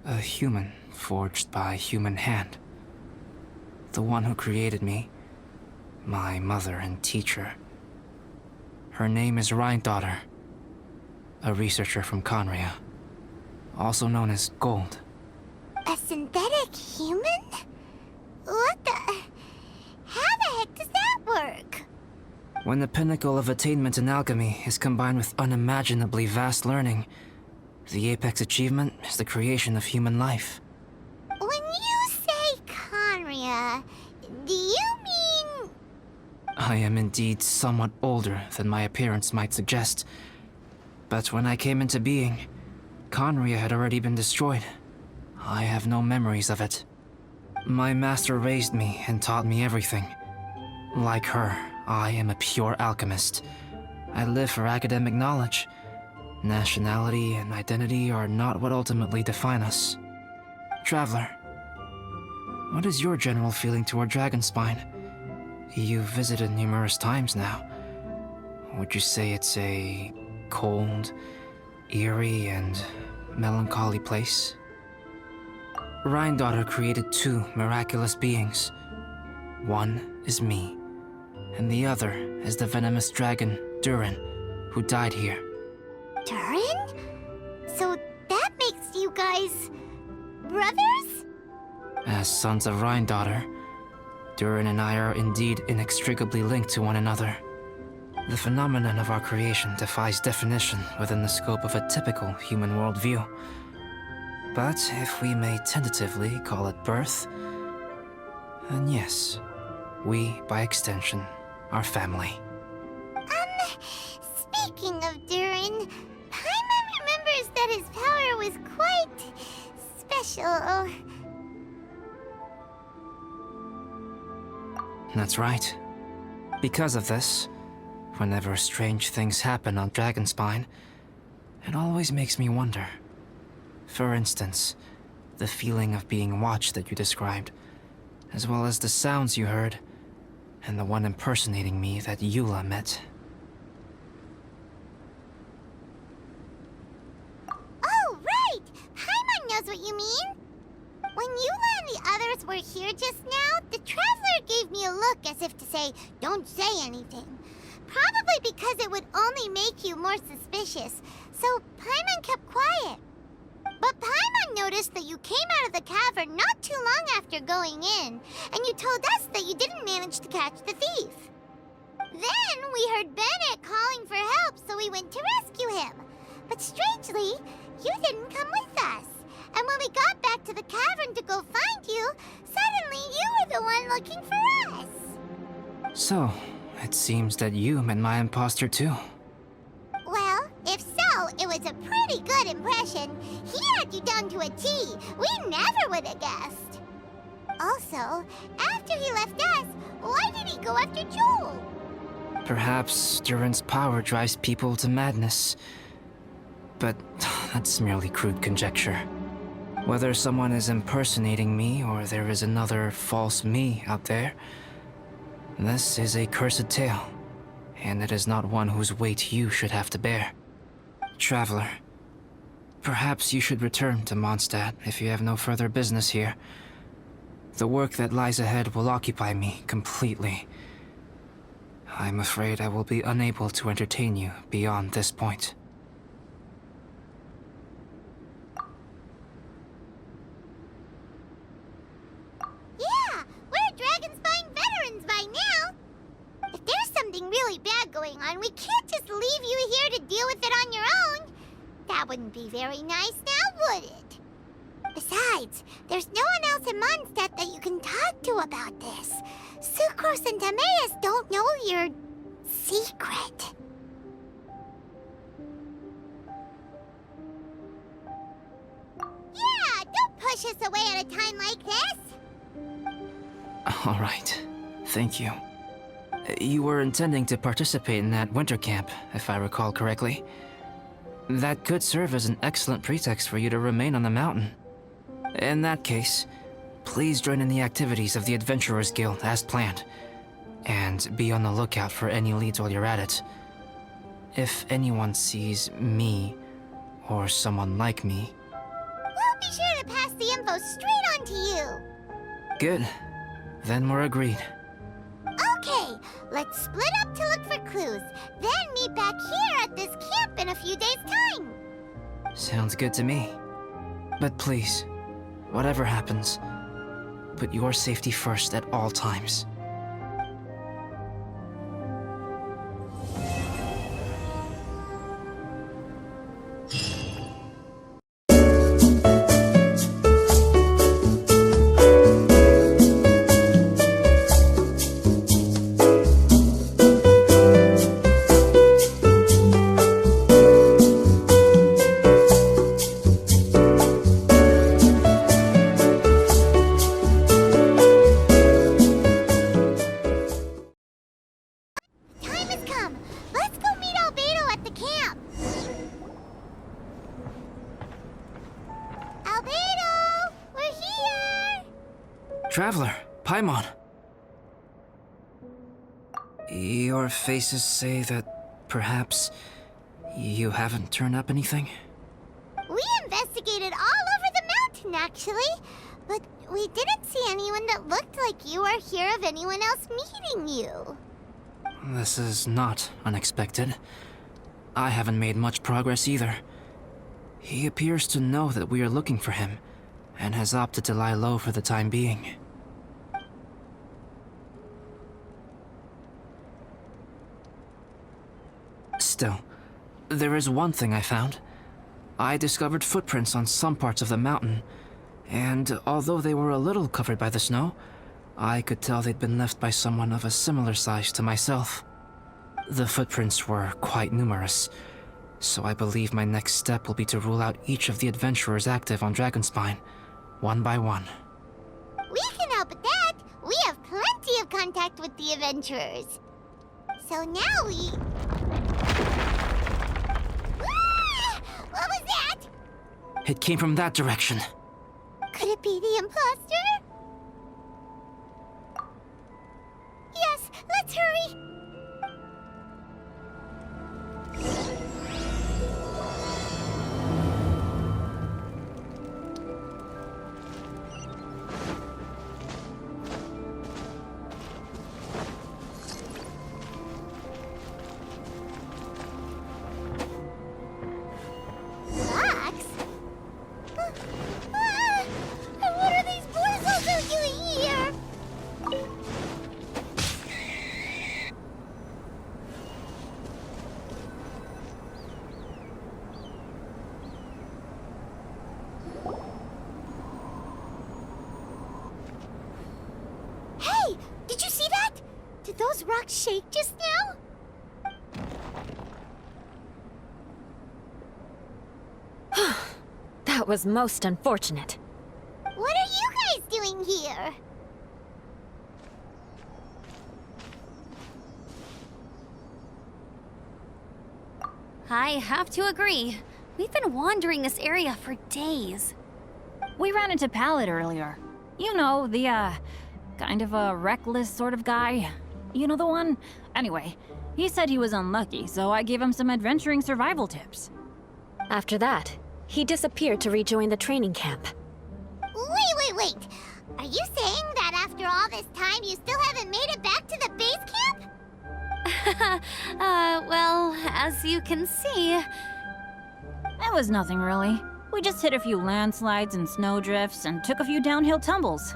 A human forged by human hand. The one who created me, my mother and teacher. Her name is Rhine-daughter, a researcher from Conria, also known as Gold. A synthetic human? What the... How the heck does that work? When the pinnacle of attainment in alchemy is combined with unimaginably vast learning, the apex achievement is the creation of human life. When you say Conria, do you mean... I am indeed somewhat older than my appearance might suggest. But when I came into being, Conria had already been destroyed. I have no memories of it. My master raised me and taught me everything. Like her, I am a pure alchemist. I live for academic knowledge. Nationality and identity are not what ultimately define us. Traveler, what is your general feeling toward Dragonspine? You've visited numerous times now. Would you say it's a cold, eerie, and melancholy place? Rhine-daughter created two miraculous beings. One is me, and the other is the venomous dragon, Durin, who died here. Durin? So that makes you guys... brothers? As sons of Rhine-daughter, Durin and I are indeed inextricably linked to one another. The phenomenon of our creation defies definition within the scope of a typical human worldview. But if we may tentatively call it birth, then yes, we, by extension, are family. Speaking of Durin, Paimon remembers that his power was quite... special. That's right. Because of this, whenever strange things happen on Dragonspine, it always makes me wonder. For instance, the feeling of being watched that you described, as well as the sounds you heard, and the one impersonating me that Eula met. Oh, right! Paimon knows what you mean! When Eula and the others were here just now, the Traveler gave me a look as if to say, don't say anything. Probably because it would only make you more suspicious, so Paimon kept quiet. But Paimon noticed that you came out of the cavern not too long after going in, and you told us that you didn't manage to catch the thief. Then we heard Bennett calling for help, so we went to rescue him. But strangely, you didn't come with us. And when we got back to the cavern to go find you, suddenly you were the one looking for us. So, it seems that you met my imposter too. Well, if so, it was a pretty good impression. He had you down to a T. We never would have guessed. Also, after he left us, why did he go after Joel? Perhaps Durin's power drives people to madness. But that's merely crude conjecture. Whether someone is impersonating me or there is another false me out there, this is a cursed tale, and it is not one whose weight you should have to bear. Traveler, perhaps you should return to Mondstadt if you have no further business here. The work that lies ahead will occupy me completely. I'm afraid I will be unable to entertain you beyond this point. Yeah, we're Dragonspine veterans by now. If there's something really bad going on, we can't just leave you here to deal with it on your own. That wouldn't be very nice now, would it? Besides, there's no one else in Mondstadt that you can talk to about this. Sucrose and Timaeus don't know your secret. push us away at a time like this. All right. Thank you. You were intending to participate in that winter camp, if I recall correctly. That could serve as an excellent pretext for you to remain on the mountain. In that case, please join in the activities of the Adventurers Guild as planned, and be on the lookout for any leads while you're at it. If anyone sees me, or someone like me... We'll be sure to pass the info straight on to you. Good. Then we're agreed. Okay, let's split up to look for clues, then meet back here at this camp in a few days' time. Sounds good to me. But please, whatever happens, put your safety first at all times. Time has come. Let's go meet Albedo at the camp. Albedo, we're here. Traveler, Paimon. Your faces say that perhaps you haven't turned up anything? We investigated all over the mountain, actually, but we didn't see anyone that looked like you or hear of anyone else meeting you. This is not unexpected. I haven't made much progress either. He appears to know that we are looking for him, and has opted to lie low for the time being. Still, there is one thing I found. I discovered footprints on some parts of the mountain, and although they were a little covered by the snow, I could tell they'd been left by someone of a similar size to myself. The footprints were quite numerous, so I believe my next step will be to rule out each of the adventurers active on Dragonspine, one by one. We can help with that. We have plenty of contact with the adventurers. So now we... Ah! What was that? It came from that direction. Could it be the imposter? Yes, let's hurry. Rocks? And what are these portals doing here? Hey! Did you see that? Did those rocks shake just now? That was most unfortunate. What are you guys doing here? I have to agree. We've been wandering this area for days. We ran into Pallet earlier. You know, the, kind of a reckless sort of guy. You know the one? Anyway, he said he was unlucky, so I gave him some adventuring survival tips. After that, he disappeared to rejoin the training camp. Wait. Are you saying that after all this time you still haven't made it back to the base camp? Well, as you can see... It was nothing really. We just hit a few landslides and snowdrifts and took a few downhill tumbles.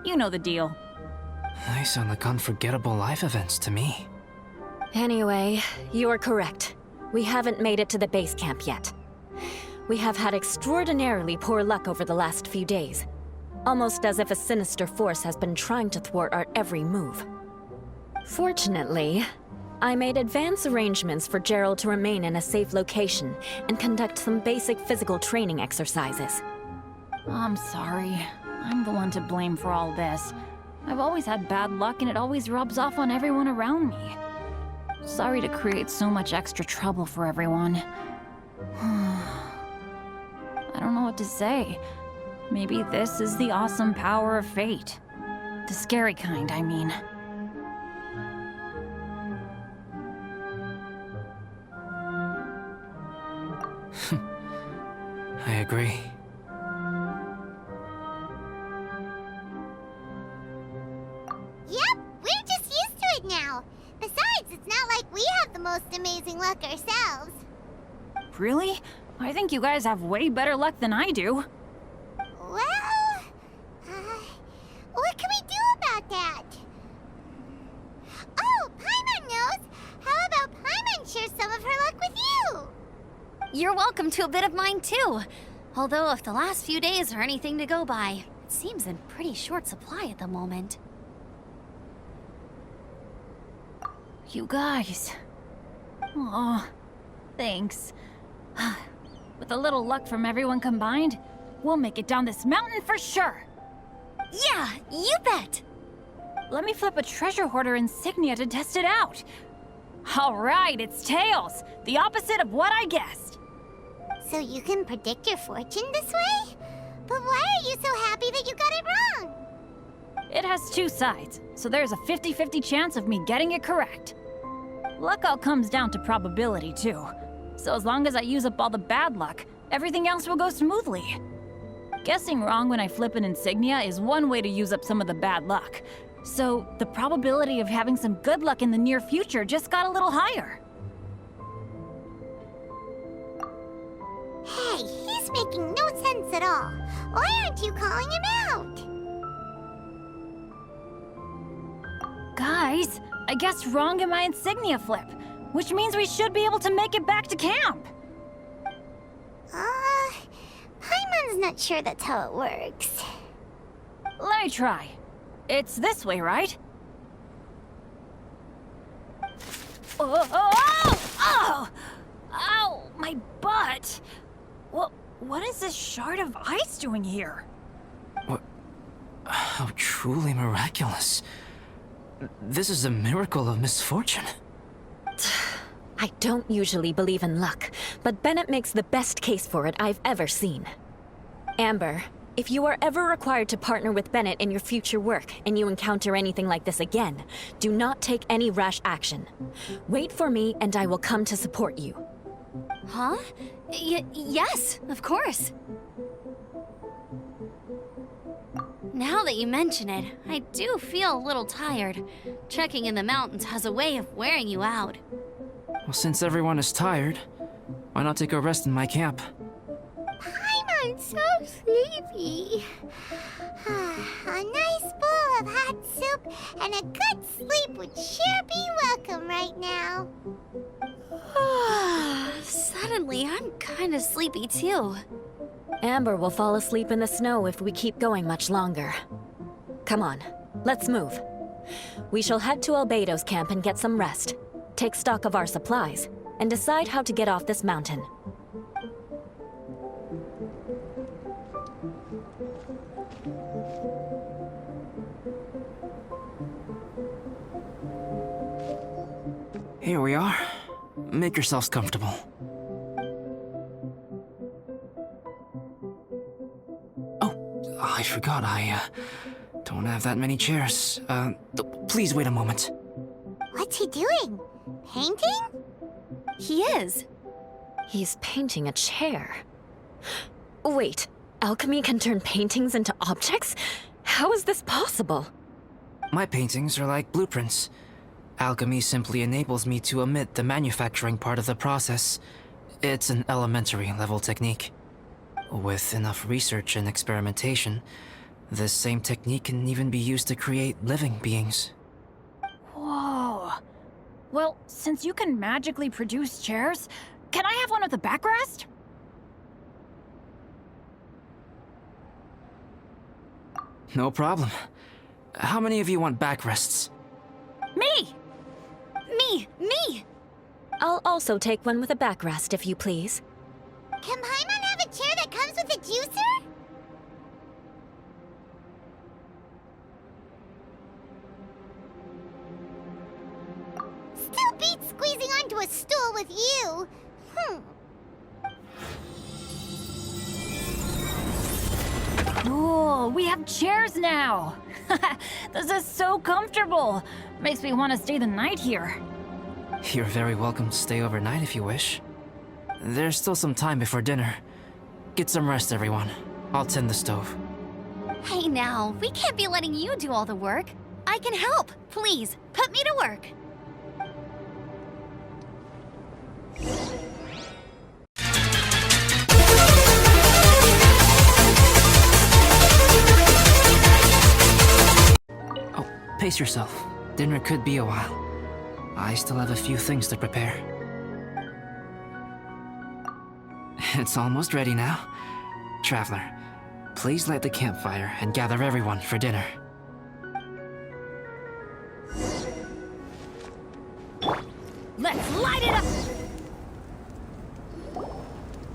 You know the deal. They sound like unforgettable life events to me. Anyway, you're correct. We haven't made it to the base camp yet. We have had extraordinarily poor luck over the last few days. Almost as if a sinister force has been trying to thwart our every move. Fortunately, I made advance arrangements for Gerald to remain in a safe location and conduct some basic physical training exercises. I'm sorry. I'm the one to blame for all this. I've always had bad luck and it always rubs off on everyone around me. Sorry to create so much extra trouble for everyone. I don't know what to say. Maybe this is the awesome power of fate. The scary kind, I mean. I agree. Yep, we're just used to it now. Besides, it's not like we have the most amazing luck ourselves. Really? I think you guys have way better luck than I do. Well, what can we do about that? Oh, Paimon knows! How about Paimon share some of her luck with you? You're welcome to a bit of mine too. Although if the last few days are anything to go by, it seems in pretty short supply at the moment. You guys. Aw, thanks. With a little luck from everyone combined, we'll make it down this mountain for sure. Yeah, you bet! Let me flip a treasure hoarder insignia to test it out. All right, it's tails. The opposite of what I guessed. So you can predict your fortune this way? But why are you so happy that you got it wrong? It has two sides, so there's a 50-50 chance of me getting it correct. Luck all comes down to probability, too. So as long as I use up all the bad luck, everything else will go smoothly. Guessing wrong when I flip an insignia is one way to use up some of the bad luck. So the probability of having some good luck in the near future just got a little higher. Hey, he's making no sense at all. Why aren't you calling him out? Guys, I guessed wrong in my insignia flip, which means we should be able to make it back to camp. Paimon's not sure that's how it works. Let me try. It's this way, right? Oh! Ow, my butt! What is this shard of ice doing here? What? How truly miraculous. This is a miracle of misfortune. I don't usually believe in luck, but Bennett makes the best case for it I've ever seen. Amber, if you are ever required to partner with Bennett in your future work and you encounter anything like this again, do not take any rash action. Wait for me and I will come to support you. Huh? Yes, of course. Now that you mention it, I do feel a little tired. Trekking in the mountains has a way of wearing you out. Well, since everyone is tired, why not take a rest in my camp? Paimon's so sleepy. A nice bowl of hot soup and a good sleep would sure be welcome right now. Suddenly, I'm kind of sleepy too. Amber will fall asleep in the snow if we keep going much longer. Come on, let's move. We shall head to Albedo's camp and get some rest, take stock of our supplies, and decide how to get off this mountain. Here we are. Make yourselves comfortable. Oh, I forgot I don't have that many chairs. Please wait a moment. What's he doing? Painting? He is. He's painting a chair. Wait, alchemy can turn paintings into objects? How is this possible? My paintings are like blueprints. Alchemy simply enables me to omit the manufacturing part of the process. It's an elementary level technique. With enough research and experimentation, this same technique can even be used to create living beings. Whoa. Well, since you can magically produce chairs, can I have one with a backrest? No problem. How many of you want backrests? Me! Me! I'll also take one with a backrest, if you please. Can Paimon have a chair that comes with a juicer? beat squeezing onto a stool with you. Cool, we have chairs now. This is so comfortable. Makes me want to stay the night here. You're very welcome to stay overnight if you wish. There's still some time before dinner. Get some rest, everyone. I'll tend the stove. Hey now, we can't be letting you do all the work. I can help. Please, put me to work. Oh, pace yourself. Dinner could be a while. I still have a few things to prepare. It's almost ready now. Traveler, please light the campfire and gather everyone for dinner. Let's light it up!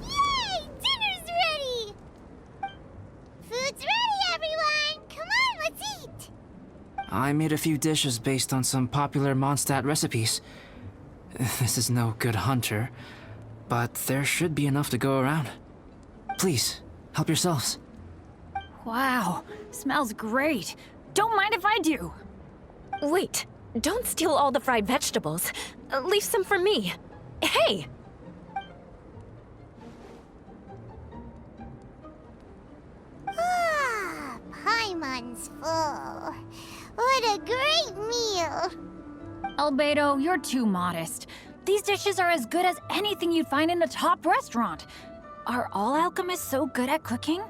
Yay! Dinner's ready! Food's ready, everyone! Come on, let's eat! I made a few dishes based on some popular Mondstadt recipes. This is no good hunter, but there should be enough to go around. Please, help yourselves. Wow, smells great. Don't mind if I do. Wait, don't steal all the fried vegetables. Leave some for me. Hey! Ah, Paimon's full. What a great meal! Albedo, you're too modest. These dishes are as good as anything you'd find in a top restaurant. Are all alchemists so good at cooking?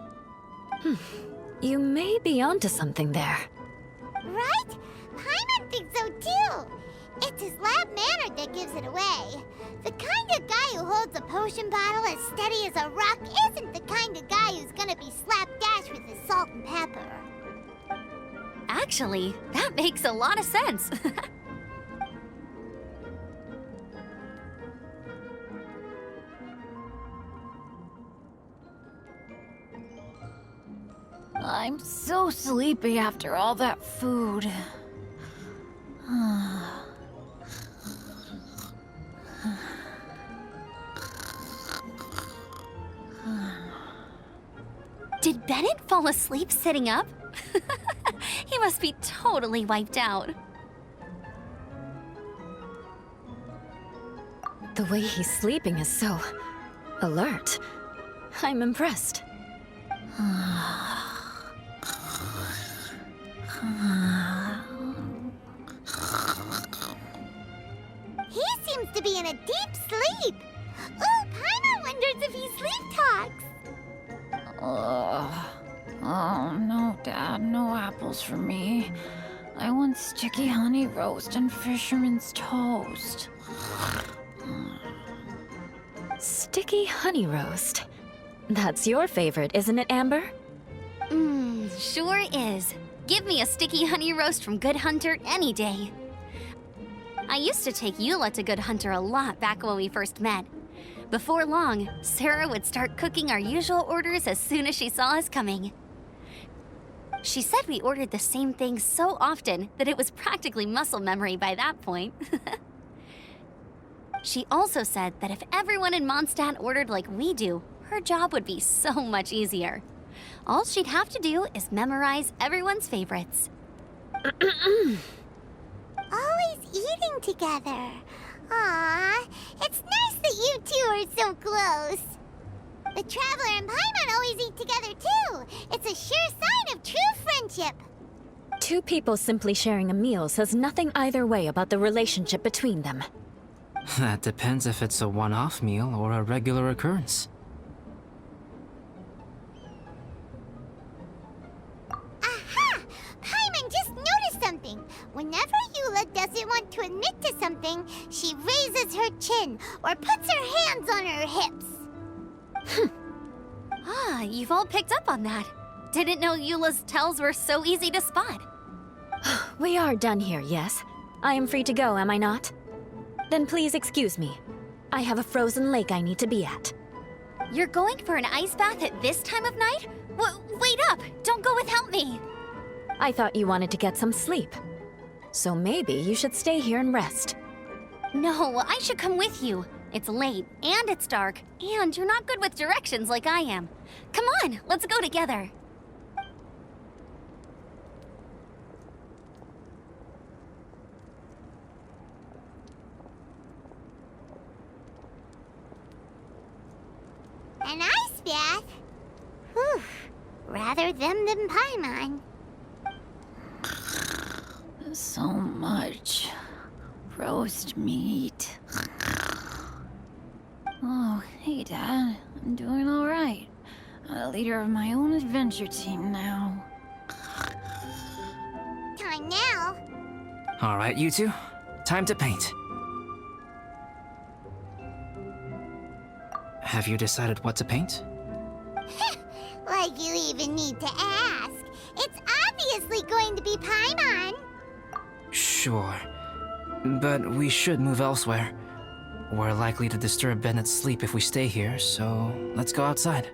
You may be onto something there. Right? Paimon thinks so too. It's his lab manner that gives it away. The kind of guy who holds a potion bottle as steady as a rock isn't the kind of guy who's gonna be slapdash with his salt and pepper. Actually, that makes a lot of sense. I'm so sleepy after all that food. Did Bennett fall asleep sitting up? He must be totally wiped out. The way he's sleeping is so alert. I'm impressed. He seems to be in a deep sleep. Ooh, Paimon wonders if he sleep talks. Oh, no, Dad, no apples for me. I want sticky honey roast and fisherman's toast. Sticky honey roast. That's your favorite, isn't it, Amber? Sure is. Give me a sticky honey roast from Good Hunter any day. I used to take Eula to Good Hunter a lot back when we first met. Before long, Sarah would start cooking our usual orders as soon as she saw us coming. She said we ordered the same thing so often that it was practically muscle memory by that point. She also said that if everyone in Mondstadt ordered like we do, her job would be so much easier. All she'd have to do is memorize everyone's favorites. Always eating together. Aww, it's nice that you two are so close. The Traveler and Paimon always eat together too. It's a sure sign of true friendship. Two people simply sharing a meal says nothing either way about the relationship between them. That depends if it's a one-off meal or a regular occurrence. Aha! Paimon just noticed something. Whenever Eula doesn't want to admit to something, she raises her chin or puts her hands on her hips. Ah, you've all picked up on that. Didn't know Eula's tells were so easy to spot. We are done here, yes? I am free to go, am I not? Then please excuse me. I have a frozen lake I need to be at. You're going for an ice bath at this time of night? Wait up! Don't go without me! I thought you wanted to get some sleep. So maybe you should stay here and rest. No, I should come with you. It's late, and it's dark, and you're not good with directions like I am. Come on, let's go together. An ice bath? Whew. Rather them than Paimon. So much roast meat. Oh, hey, Dad. I'm doing all right. I'm the leader of my own adventure team now. Time now. All right, you two. Time to paint. Have you decided what to paint? Like you even need to ask. It's obviously going to be Paimon. Sure. But we should move elsewhere. We're likely to disturb Bennett's sleep if we stay here, so let's go outside.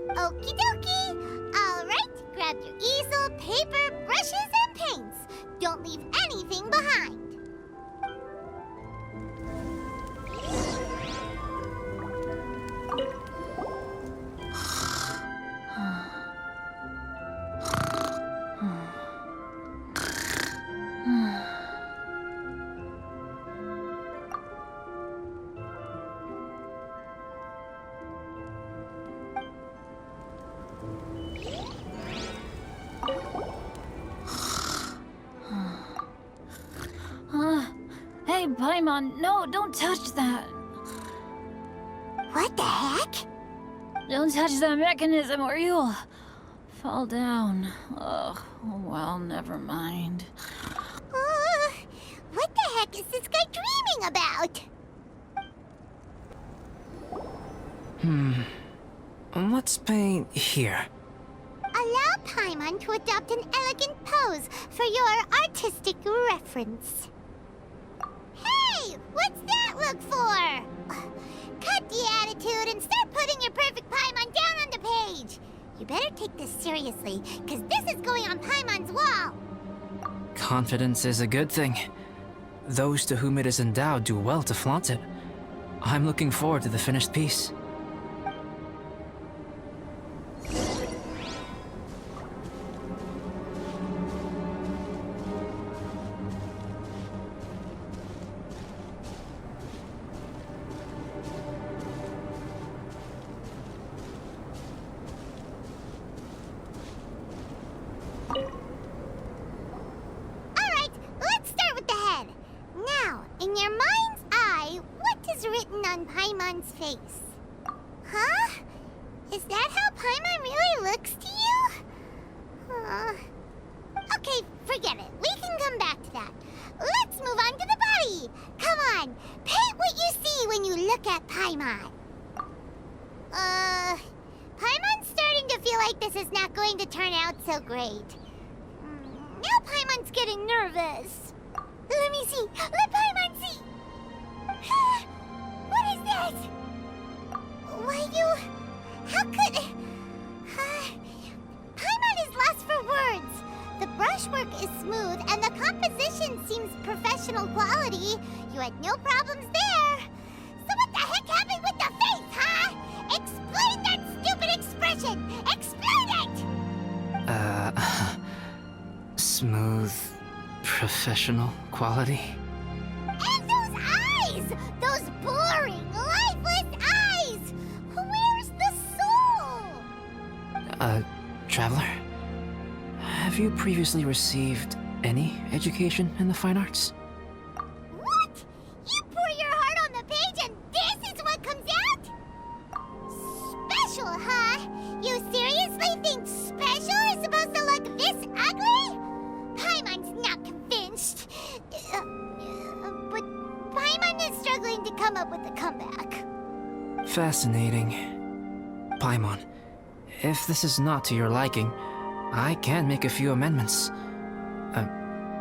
Okie dokie. All right, grab your easel, paper, brushes, and paints. Don't leave anything behind. Hey, Paimon, no, don't touch that. What the heck? Don't touch that mechanism or you'll fall down. Ugh, oh well, never mind. What the heck is this guy dreaming about? Let's paint here. Allow Paimon to adopt an elegant pose for your artistic reference. Hey! What's that look for? Cut the attitude and start putting your perfect Paimon down on the page. You better take this seriously, because this is going on Paimon's wall. Confidence is a good thing. Those to whom it is endowed do well to flaunt it. I'm looking forward to the finished piece. Alright, let's start with the head. Now, in your mind's eye, what is written on Paimon's face? Huh? Is that how Paimon really looks to you? Okay, forget it. We can come back to that. Let's move on to the body. Come on, paint what you see when you look at Paimon. Paimon's starting to feel like this is not going to turn out so great. Now Paimon's getting nervous. Let me see. Let Paimon see. What is that? Why you... How could... Paimon is lost for words. The brushwork is smooth and the composition seems professional quality. You had no problems there. So what the heck happened with the face, huh? Explain that stupid expression! Explain it! Smooth, professional quality. And those eyes! Those boring, lifeless eyes! Where's the soul? Traveler? Have you previously received any education in the fine arts? What? You pour your heart on the page and this is what comes out? Special, huh? You seriously think special is supposed to look this ugly? Paimon's not convinced. But Paimon is struggling to come up with a comeback. Fascinating. Paimon, if this is not to your liking, I can make a few amendments.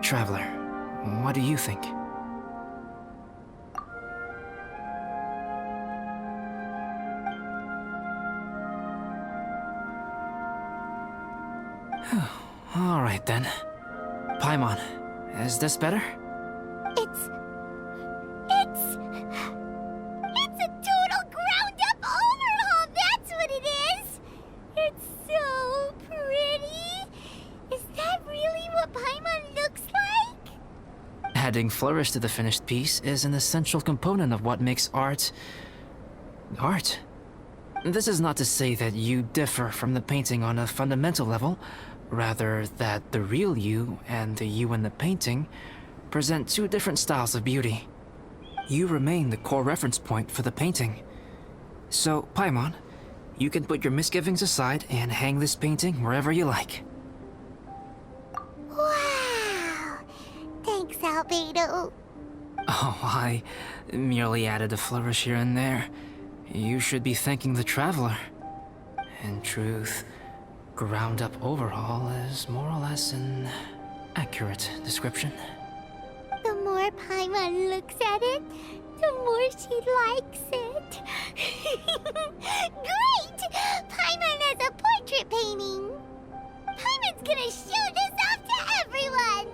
Traveler, what do you think? All right then. Paimon, is this better? It's Adding flourish to the finished piece is an essential component of what makes art... art. This is not to say that you differ from the painting on a fundamental level, rather that the real you and the you in the painting present two different styles of beauty. You remain the core reference point for the painting. So, Paimon, you can put your misgivings aside and hang this painting wherever you like. Wow! Thanks, Albedo. Oh, I merely added a flourish here and there. You should be thanking the Traveler. In truth, ground up overhaul is more or less an accurate description. The more Paimon looks at it, the more she likes it. Great! Paimon has a portrait painting. Paimon's gonna show this off to everyone.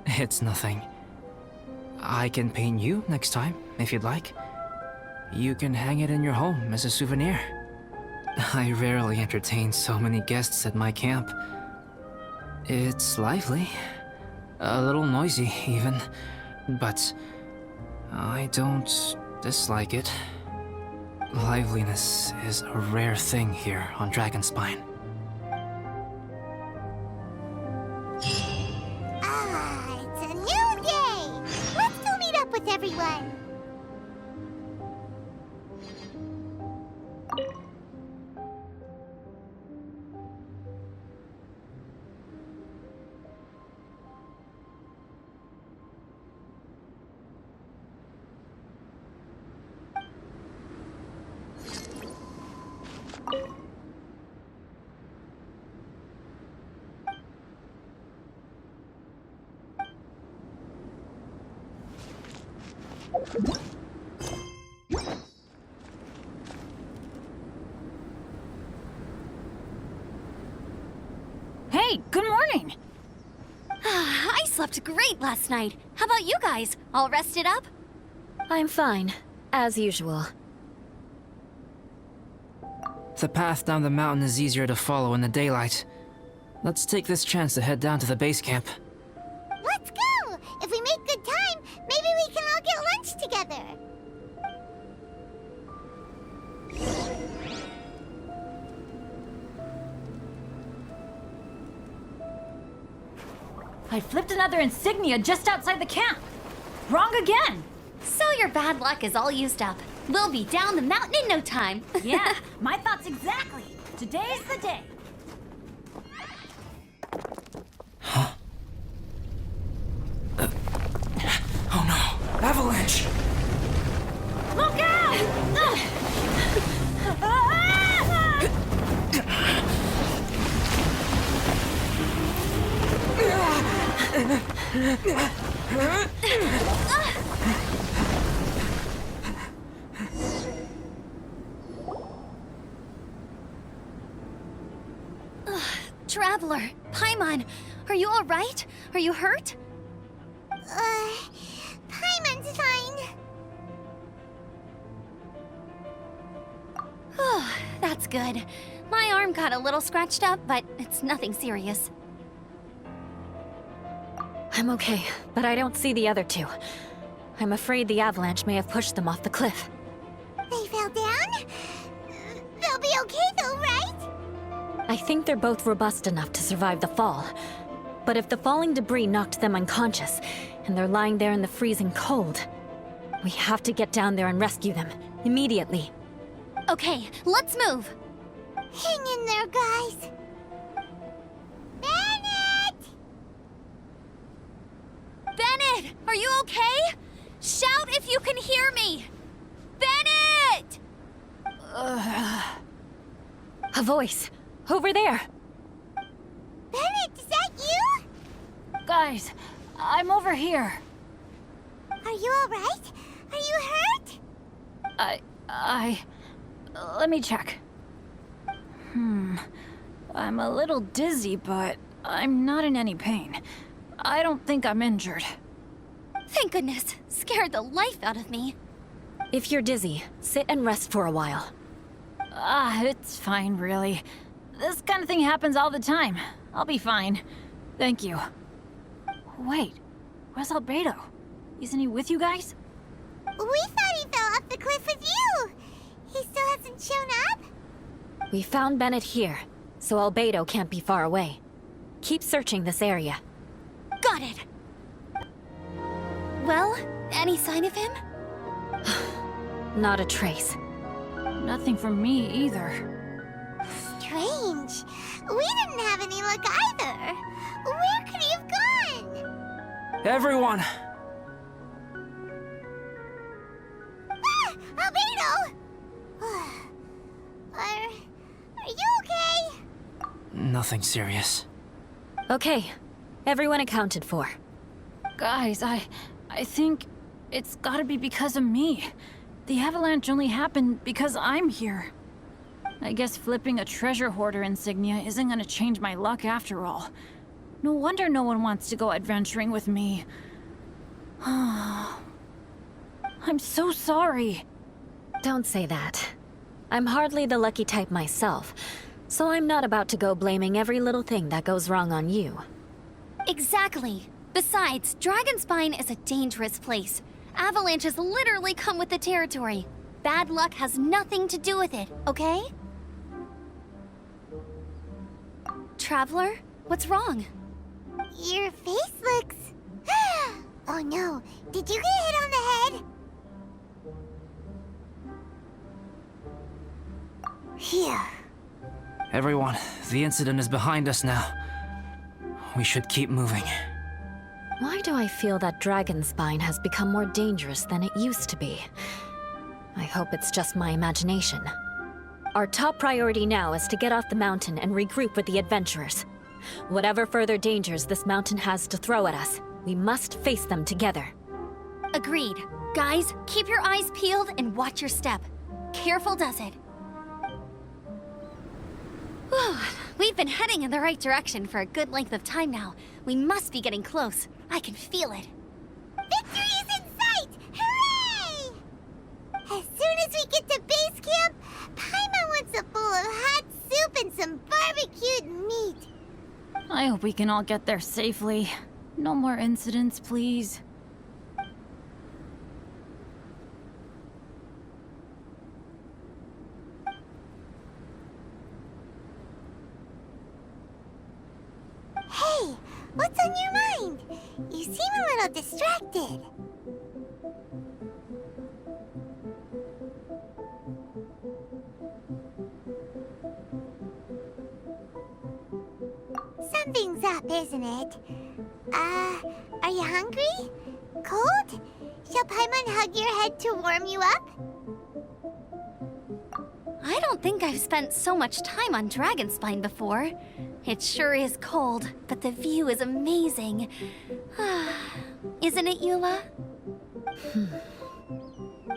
It's nothing. I can paint you next time, if you'd like. You can hang it in your home as a souvenir. I rarely entertain so many guests at my camp. It's lively. A little noisy, even. But I don't dislike it. Liveliness is a rare thing here on Dragonspine. Ah, it's a new day. Let's go meet up with everyone. Hey, good morning! I slept great last night. How about you guys? All rested up? I'm fine, as usual. The path down the mountain is easier to follow in the daylight. Let's take this chance to head down to the base camp. Let's go! If we make good time, maybe we can all get lunch together. I flipped another insignia just outside the camp. Wrong again! So your bad luck is all used up. We'll be down the mountain in no time. Yeah, my thoughts exactly. Today's the day. Oh no! Avalanche! Look out! Traveler, Paimon, are you all right? Are you hurt? Paimon's fine. That's good. My arm got a little scratched up, but it's nothing serious. I'm okay, but I don't see the other two. I'm afraid the avalanche may have pushed them off the cliff. They fell down? They'll be okay though, right? I think they're both robust enough to survive the fall. But if the falling debris knocked them unconscious, and they're lying there in the freezing cold, we have to get down there and rescue them, immediately. Okay, let's move. Hang in there, guys. Bennett! Bennett, are you okay? Shout if you can hear me! Bennett! A voice! Over there! Bennett, is that you? Guys, I'm over here. Are you alright? Are you hurt? Let me check. I'm a little dizzy, but I'm not in any pain. I don't think I'm injured. Thank goodness. Scared the life out of me. If you're dizzy, sit and rest for a while. It's fine, really. This kind of thing happens all the time. I'll be fine. Thank you. Wait, where's Albedo? Isn't he with you guys? We thought he fell off the cliff with you. He still hasn't shown up? We found Bennett here, so Albedo can't be far away. Keep searching this area. Got it! Well, any sign of him? Not a trace. Nothing from me either. Strange. We didn't have any luck either. Where could he have gone? Everyone! Ah! Albedo! Are you okay? Nothing serious. Okay, everyone accounted for. Guys, I think it's gotta be because of me. The avalanche only happened because I'm here. I guess flipping a treasure hoarder insignia isn't gonna change my luck after all. No wonder no one wants to go adventuring with me. I'm so sorry. Don't say that. I'm hardly the lucky type myself, so I'm not about to go blaming every little thing that goes wrong on you. Exactly. Besides, Dragonspine is a dangerous place. Avalanches literally come with the territory. Bad luck has nothing to do with it, okay? Traveler, what's wrong? Your face looks... Oh no, did you get hit on the head? Phew. Everyone, the incident is behind us now. We should keep moving. Why do I feel that Dragonspine has become more dangerous than it used to be? I hope it's just my imagination. Our top priority now is to get off the mountain and regroup with the adventurers. Whatever further dangers this mountain has to throw at us, we must face them together. Agreed. Guys, keep your eyes peeled and watch your step. Careful does it. Whew, we've been heading in the right direction for a good length of time now. We must be getting close. I can feel it. Victory is in sight! Hooray! As soon as we get to base camp, Paimon wants a bowl of hot soup and some barbecued meat. I hope we can all get there safely. No more incidents, please. Hey, what's on your mind? You seem a little distracted. Something's up, isn't it? Are you hungry? Cold? Shall Paimon hug your head to warm you up? I don't think I've spent so much time on Dragonspine before. It sure is cold, but the view is amazing. Isn't it, Eula?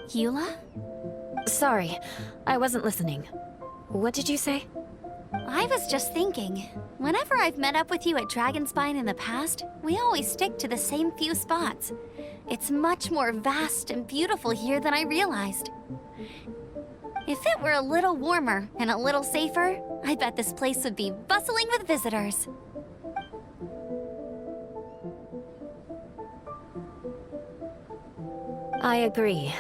Eula? Sorry, I wasn't listening. What did you say? I was just thinking, whenever I've met up with you at Dragonspine in the past, we always stick to the same few spots. It's much more vast and beautiful here than I realized. If it were a little warmer and a little safer, I bet this place would be bustling with visitors. I agree.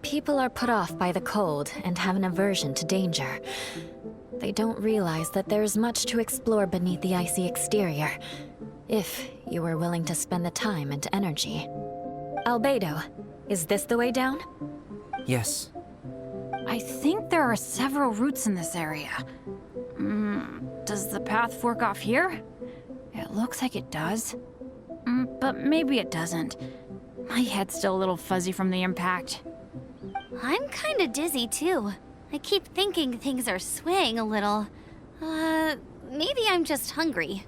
People are put off by the cold and have an aversion to danger. They don't realize that there's much to explore beneath the icy exterior, if you were willing to spend the time and energy. Albedo, is this the way down? Yes. I think there are several routes in this area. Does the path fork off here? It looks like it does. But maybe it doesn't. My head's still a little fuzzy from the impact. I'm kinda dizzy too. I keep thinking things are swaying a little. Maybe I'm just hungry.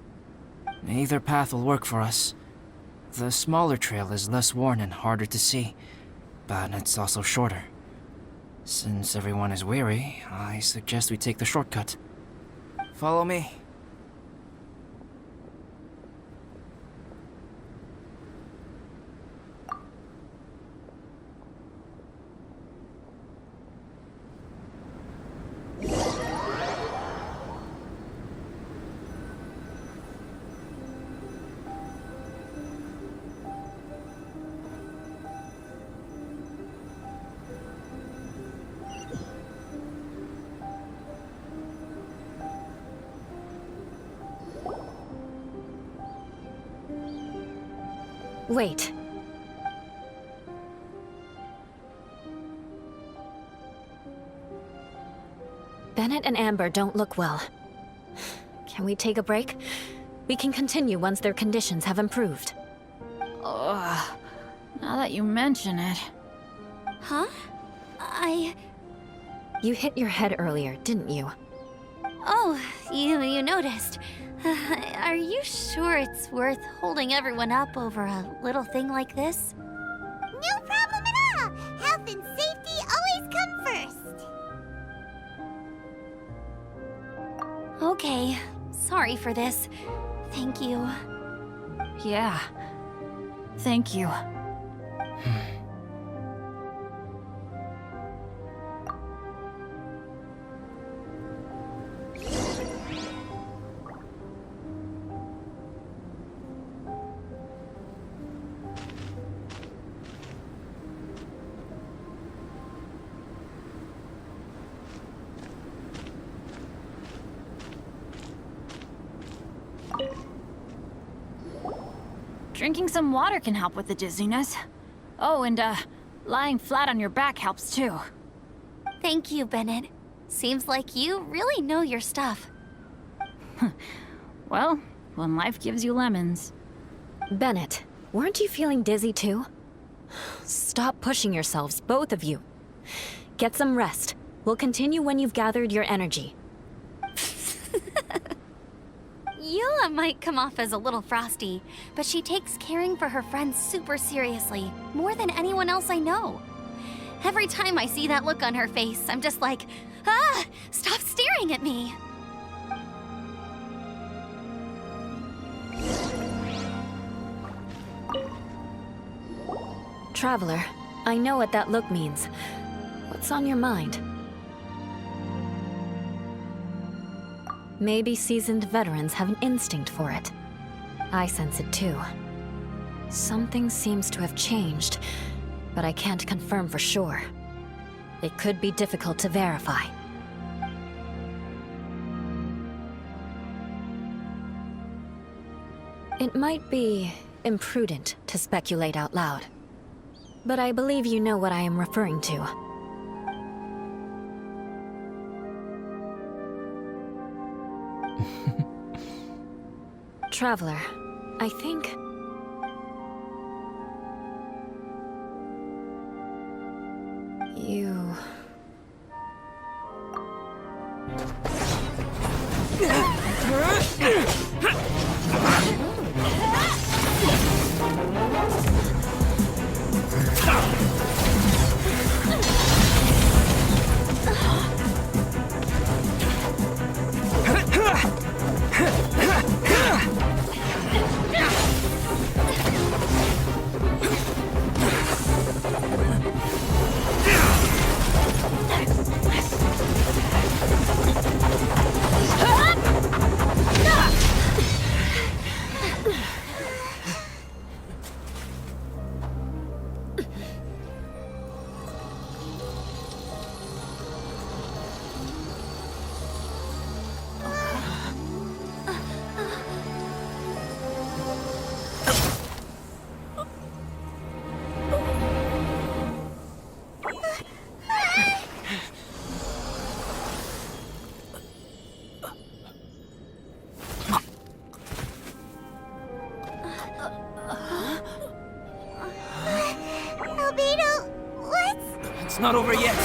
Either path will work for us. The smaller trail is less worn and harder to see, but it's also shorter. Since everyone is weary, I suggest we take the shortcut. Follow me. Wait. Bennett and Amber don't look well. Can we take a break? We can continue once their conditions have improved. Ugh. Now that you mention it. Huh? You hit your head earlier, didn't you? Oh, you noticed. Are you sure it's worth holding everyone up over a little thing like this? No problem at all! Health and safety always come first! Okay, sorry for this. Thank you. Yeah. Thank you. Drinking some water can help with the dizziness. Oh, and lying flat on your back helps too. Thank you, Bennett. Seems like you really know your stuff. Well, when life gives you lemons. Bennett, weren't you feeling dizzy too? Stop pushing yourselves, both of you. Get some rest. We'll continue when you've gathered your energy. Eula might come off as a little frosty, but she takes caring for her friends super seriously, more than anyone else I know. Every time I see that look on her face, I'm just like, ah, stop staring at me. Traveler, I know what that look means. What's on your mind? Maybe seasoned veterans have an instinct for it. I sense it too. Something seems to have changed, but I can't confirm for sure. It could be difficult to verify. It might be imprudent to speculate out loud, but I believe you know what I am referring to. Traveler, I think... you... It's not over yet.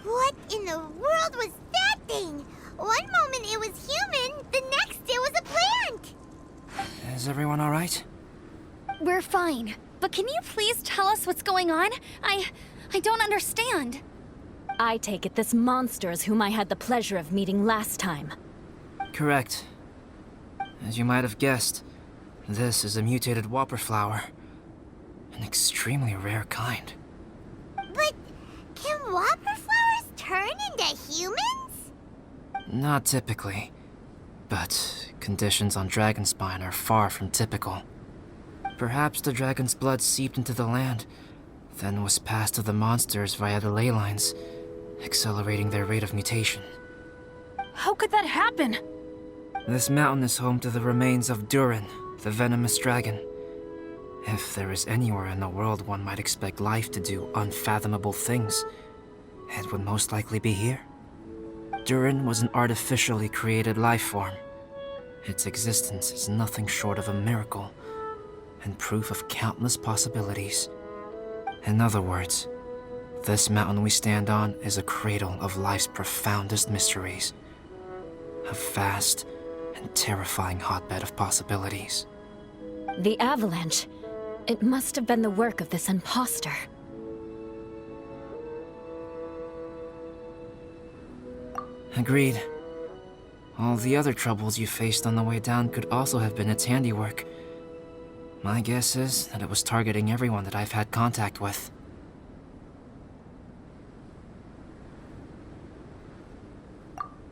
What in the world was that thing? One moment it was human, the next it was a plant! Is everyone alright? We're fine, but can you please tell us what's going on? I don't understand. I take it this monster is whom I had the pleasure of meeting last time. Correct. As you might have guessed, this is a mutated whopper flower. An extremely rare kind. But can whopper flowers turn into humans? Not typically, but conditions on Dragonspine are far from typical. Perhaps the dragon's blood seeped into the land, then was passed to the monsters via the ley lines, accelerating their rate of mutation. How could that happen? This mountain is home to the remains of Durin, the venomous dragon. If there is anywhere in the world one might expect life to do unfathomable things, it would most likely be here. Durin was an artificially created life form. Its existence is nothing short of a miracle, and proof of countless possibilities. In other words, this mountain we stand on is a cradle of life's profoundest mysteries. A vast and terrifying hotbed of possibilities. The avalanche. It must have been the work of this imposter. Agreed. All the other troubles you faced on the way down could also have been its handiwork. My guess is that it was targeting everyone that I've had contact with.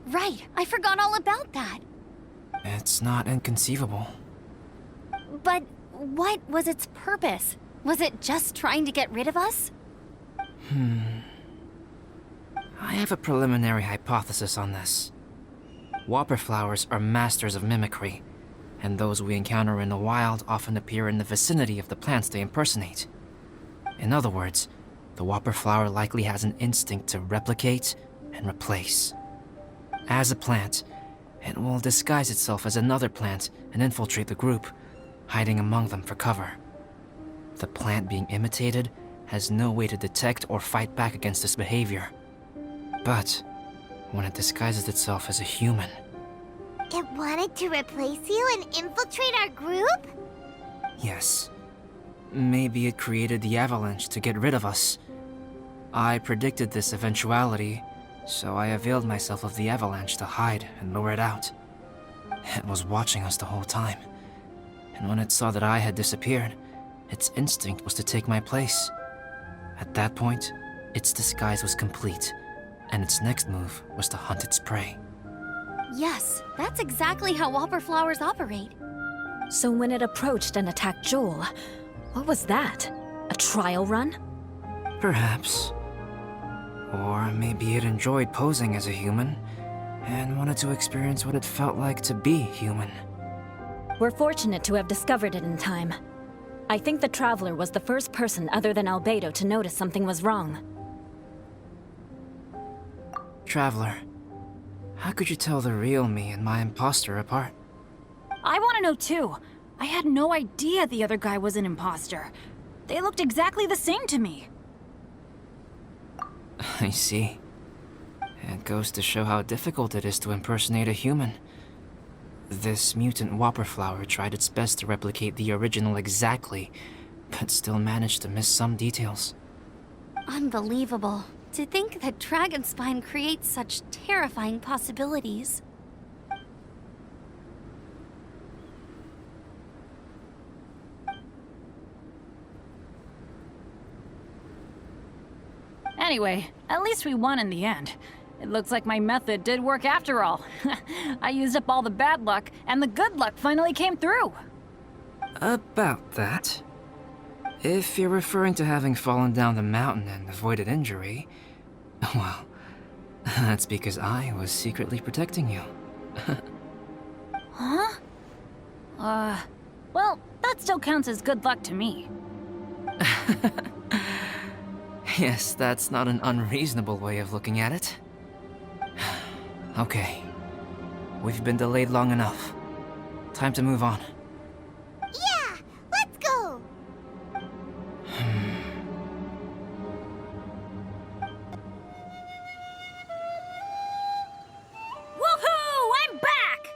Right, I forgot all about that. It's not inconceivable. But what was its purpose? Was it just trying to get rid of us? I have a preliminary hypothesis on this. Whopper flowers are masters of mimicry, and those we encounter in the wild often appear in the vicinity of the plants they impersonate. In other words, the whopper flower likely has an instinct to replicate and replace. As a plant, it will disguise itself as another plant and infiltrate the group, hiding among them for cover. The plant being imitated has no way to detect or fight back against this behavior. But when it disguises itself as a human, It wanted to replace you and infiltrate our group? yes, maybe it created the avalanche to get rid of us. I predicted this eventuality, so I availed myself of the avalanche to hide and lure it out. It was watching us the whole time, and when it saw that I had disappeared, its instinct was to take my place. At that point, its disguise was complete, and its next move was to hunt its prey. Yes, that's exactly how whopper flowers operate. So when it approached and attacked Joel, what was that? A trial run? Perhaps. Or maybe it enjoyed posing as a human, and wanted to experience what it felt like to be human. We're fortunate to have discovered it in time. I think the Traveler was the first person other than Albedo to notice something was wrong. Traveler, how could you tell the real me and my imposter apart? I want to know too. I had no idea the other guy was an imposter. They looked exactly the same to me. I see. It goes to show how difficult it is to impersonate a human. This mutant whopper flower tried its best to replicate the original exactly, but still managed to miss some details. Unbelievable. To think that Dragonspine creates such terrifying possibilities. Anyway, at least we won in the end. It looks like my method did work after all. I used up all the bad luck, and the good luck finally came through. About that. If you're referring to having fallen down the mountain and avoided injury, well, that's because I was secretly protecting you. Huh? Well, that still counts as good luck to me. Yes, that's not an unreasonable way of looking at it. Okay. We've been delayed long enough. Time to move on. Yeah, let's go! Woohoo! I'm back!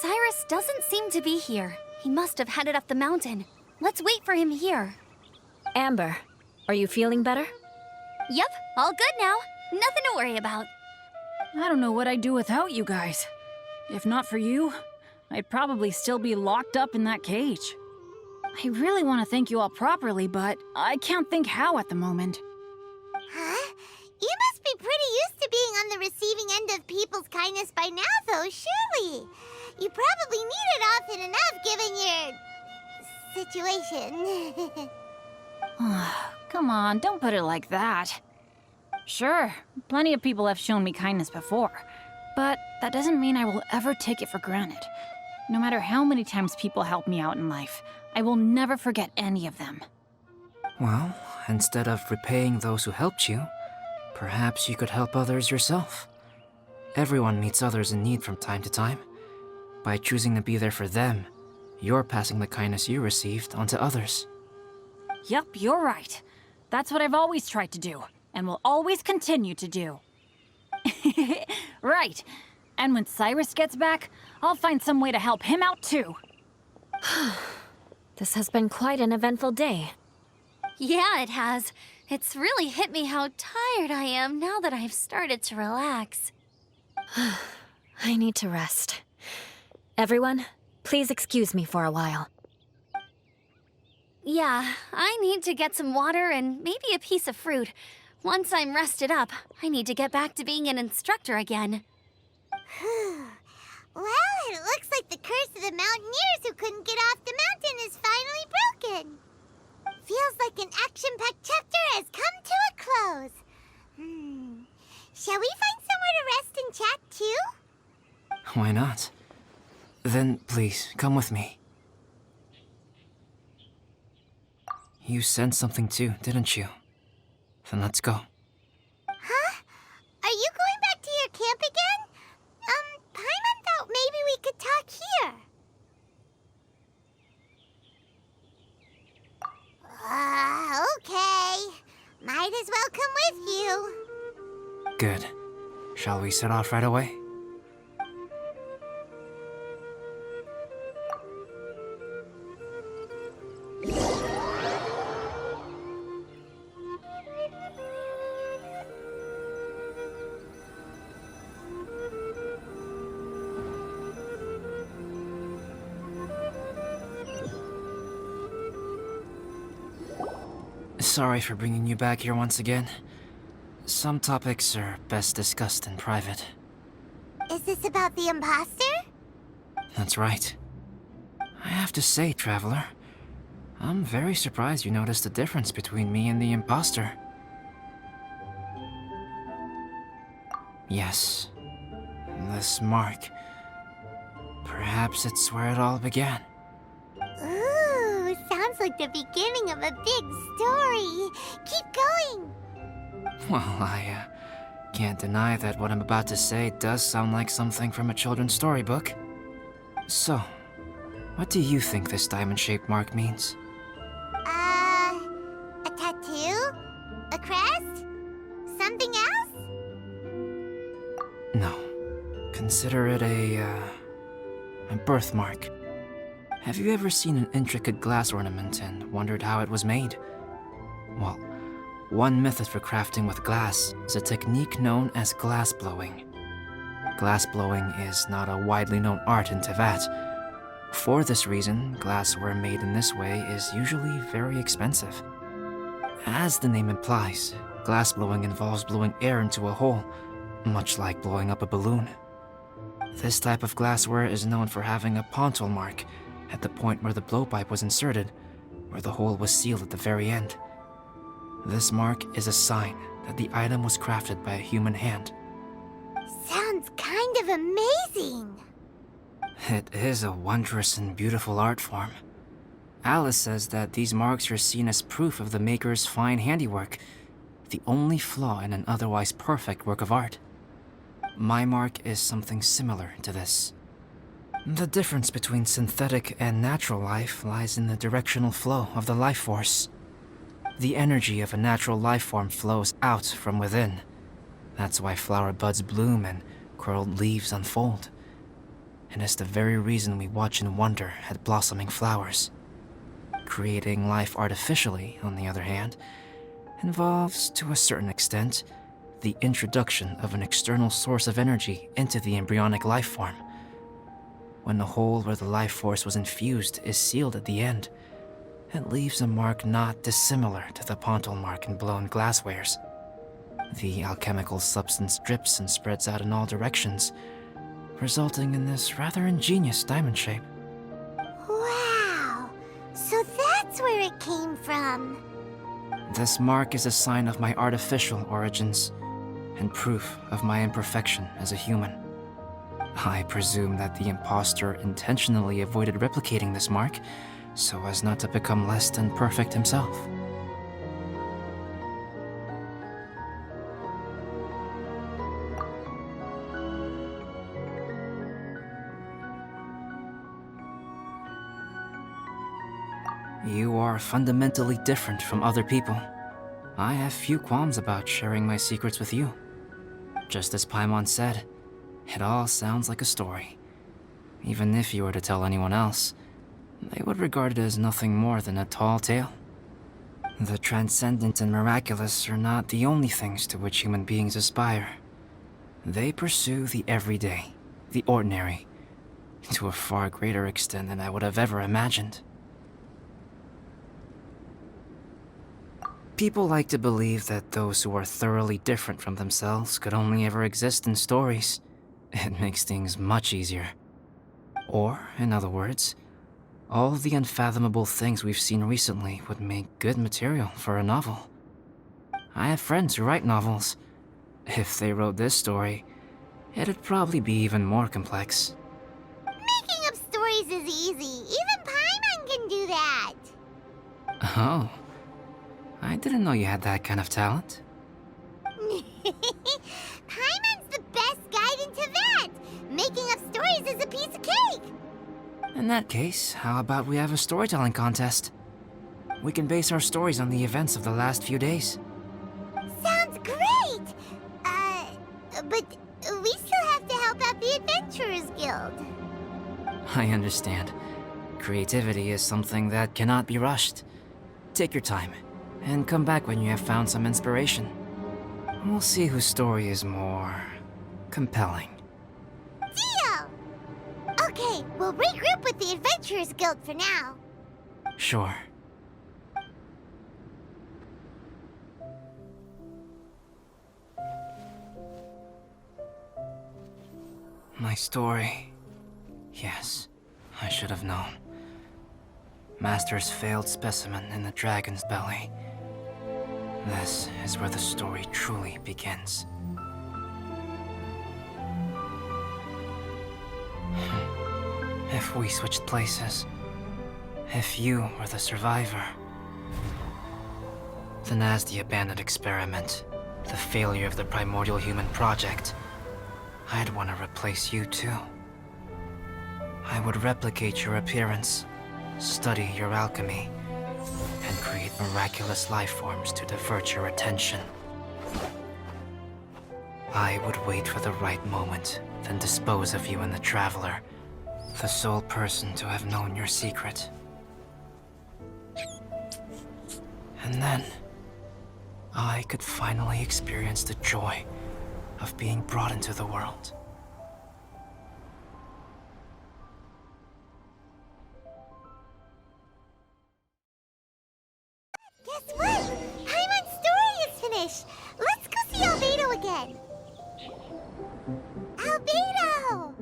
Cyrus doesn't seem to be here. He must have headed up the mountain. Let's wait for him here. Amber, are you feeling better? Yep, all good now. Nothing to worry about. I don't know what I'd do without you guys. If not for you, I'd probably still be locked up in that cage. I really want to thank you all properly, but I can't think how at the moment. Huh? You must be pretty used to being on the receiving end of people's kindness by now, though, surely. You probably need it often enough, given your situation. Come on, don't put it like that. Sure, plenty of people have shown me kindness before, but that doesn't mean I will ever take it for granted. No matter how many times people help me out in life, I will never forget any of them. Well, instead of repaying those who helped you, perhaps you could help others yourself. Everyone meets others in need from time to time. By choosing to be there for them, you're passing the kindness you received onto others. Yep, you're right. That's what I've always tried to do, and will always continue to do. Right. And when Cyrus gets back, I'll find some way to help him out too. This has been quite an eventful day. Yeah, it has. It's really hit me how tired I am now that I've started to relax. I need to rest. Everyone, please excuse me for a while. Yeah, I need to get some water and maybe a piece of fruit. Once I'm rested up, I need to get back to being an instructor again. Well, it looks like the curse of the mountaineers who couldn't get off the mountain is finally broken. Feels like an action-packed chapter has come to a close. Shall we find somewhere to rest and chat too? Why not? Then please, come with me. You sensed something too, didn't you? Then let's go. Huh? Are you going back to your camp again? Paimon thought maybe we could talk here. Okay. Might as well come with you. Good. Shall we set off right away? Sorry for bringing you back here once again. Some topics are best discussed in private. Is this about the imposter? That's right. I have to say, Traveler, I'm very surprised you noticed the difference between me and the imposter. Yes, this mark. Perhaps it's where it all began. Ooh, sounds like the beginning of a big story. Keep going. Well, I can't deny that what I'm about to say does sound like something from a children's storybook. So, what do you think this diamond-shaped mark means? A tattoo? A crest? Something else? No. Consider it a birthmark. Have you ever seen an intricate glass ornament and wondered how it was made? Well, one method for crafting with glass is a technique known as glass blowing. Glass blowing is not a widely known art in Teyvat. For this reason, glassware made in this way is usually very expensive. As the name implies, glass blowing involves blowing air into a hole, much like blowing up a balloon. This type of glassware is known for having a pontil mark at the point where the blowpipe was inserted, where the hole was sealed at the very end. This mark is a sign that the item was crafted by a human hand. Sounds kind of amazing. It is a wondrous and beautiful art form. Alice says that these marks are seen as proof of the maker's fine handiwork, the only flaw in an otherwise perfect work of art. My mark is something similar to this. The difference between synthetic and natural life lies in the directional flow of the life force. The energy of a natural life form flows out from within. That's why flower buds bloom and curled leaves unfold. And it's the very reason we watch and wonder at blossoming flowers. Creating life artificially, on the other hand, involves, to a certain extent, the introduction of an external source of energy into the embryonic life form. When the hole where the life force was infused is sealed at the end, it leaves a mark not dissimilar to the pontal mark in blown glasswares. The alchemical substance drips and spreads out in all directions, resulting in this rather ingenious diamond shape. Wow! So that's where it came from. This mark is a sign of my artificial origins, and proof of my imperfection as a human. I presume that the impostor intentionally avoided replicating this mark, so as not to become less than perfect himself. You are fundamentally different from other people. I have few qualms about sharing my secrets with you. Just as Paimon said, it all sounds like a story. Even if you were to tell anyone else, they would regard it as nothing more than a tall tale. The transcendent and miraculous are not the only things to which human beings aspire. They pursue the everyday, the ordinary, to a far greater extent than I would have ever imagined. People like to believe that those who are thoroughly different from themselves could only ever exist in stories. It makes things much easier. Or, in other words, all of the unfathomable things we've seen recently would make good material for a novel. I have friends who write novels. If they wrote this story, it'd probably be even more complex. Making up stories is easy. Even Paimon can do that. Oh. I didn't know you had that kind of talent. Paimon's the best guide into that. Making up stories is a piece of cake. In that case, how about we have a storytelling contest? We can base our stories on the events of the last few days. Sounds great. But we still have to help out the Adventurers Guild. I understand. Creativity is something that cannot be rushed. Take your time, and come back when you have found some inspiration. We'll see whose story is more compelling. Deal! Okay, we'll regroup with the Adventurers Guild for now. Sure. My story. Yes, I should have known. Master's failed specimen in the dragon's belly. This is where the story truly begins. If we switched places, if you were the survivor, then as the abandoned experiment, the failure of the primordial human project, I'd want to replace you too. I would replicate your appearance, study your alchemy, and create miraculous life forms to divert your attention. I would wait for the right moment, then dispose of you in the Traveler, the sole person to have known your secret. And then, I could finally experience the joy of being brought into the world. Guess what? Paimon's story is finished. Let's go see Albedo again. Albedo!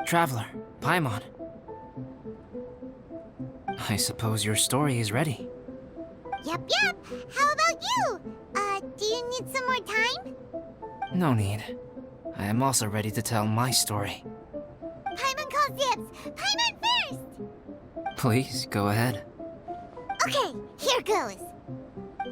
Traveler, Paimon. I suppose your story is ready. Yep. How about you? Do you need some more time? No need. I am also ready to tell my story. Paimon calls dibs. Paimon first! Please, go ahead. Okay, here goes.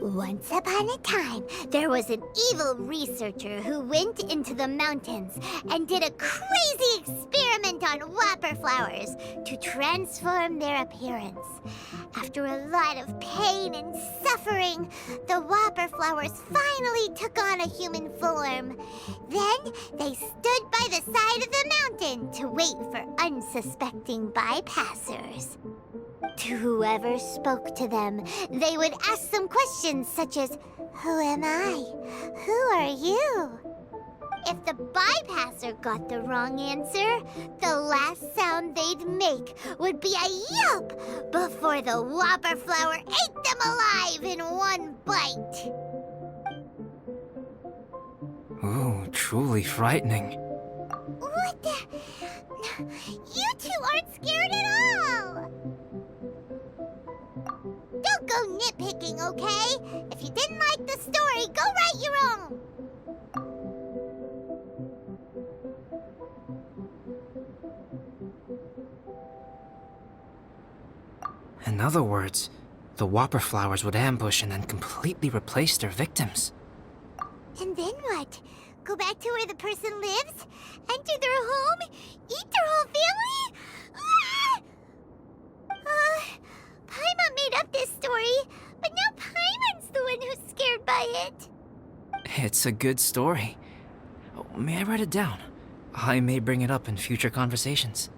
Once upon a time, there was an evil researcher who went into the mountains and did a crazy experiment on whopper flowers to transform their appearance. After a lot of pain and suffering, the whopper flowers finally took on a human form. Then they stood by the side of the mountain to wait for unsuspecting bypassers. To whoever spoke to them, they would ask some questions such as, "Who am I? Who are you?" If the bypasser got the wrong answer, the last sound they'd make would be a yelp before the whopper flower ate them alive in one bite. Ooh, truly frightening. What the? You two aren't scared at all! Don't go nitpicking, okay? If you didn't like the story, go write your own! In other words, the whopper flowers would ambush and then completely replace their victims. And then what? Go back to where the person lives? Enter their home? Eat their whole family? Paimon made up this story, but now Paimon's the one who's scared by it. It's a good story. Oh, may I write it down? I may bring it up in future conversations.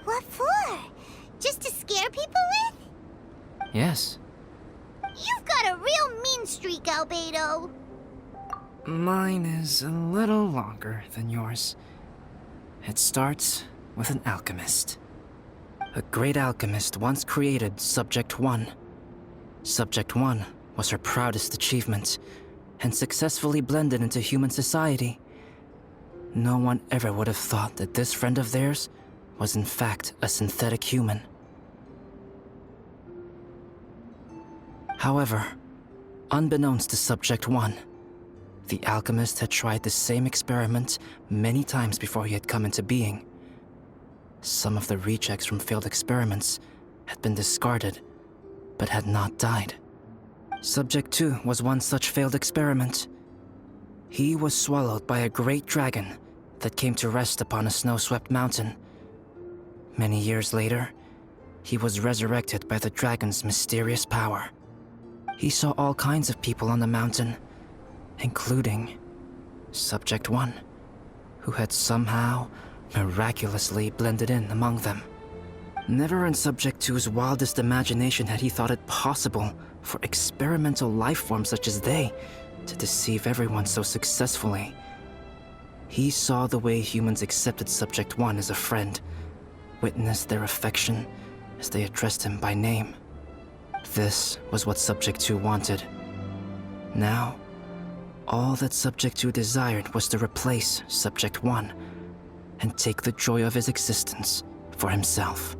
What for? Just to scare people with? Yes. You've got a real mean streak, Albedo. Mine is a little longer than yours. It starts with an alchemist. A great alchemist once created Subject 1. Subject 1 was her proudest achievement, and successfully blended into human society. No one ever would have thought that this friend of theirs was in fact a synthetic human. However, unbeknownst to Subject 1, the alchemist had tried the same experiment many times before he had come into being. Some of the rejects from failed experiments had been discarded, but had not died. Subject 2 was one such failed experiment. He was swallowed by a great dragon that came to rest upon a snow-swept mountain. Many years later, he was resurrected by the dragon's mysterious power. He saw all kinds of people on the mountain, including Subject 1, who had somehow miraculously blended in among them. Never in Subject 2's wildest imagination had he thought it possible for experimental life forms such as they to deceive everyone so successfully. He saw the way humans accepted Subject 1 as a friend, witnessed their affection as they addressed him by name. This was what Subject 2 wanted. Now, all that Subject 2 desired was to replace Subject 1 and take the joy of his existence for himself.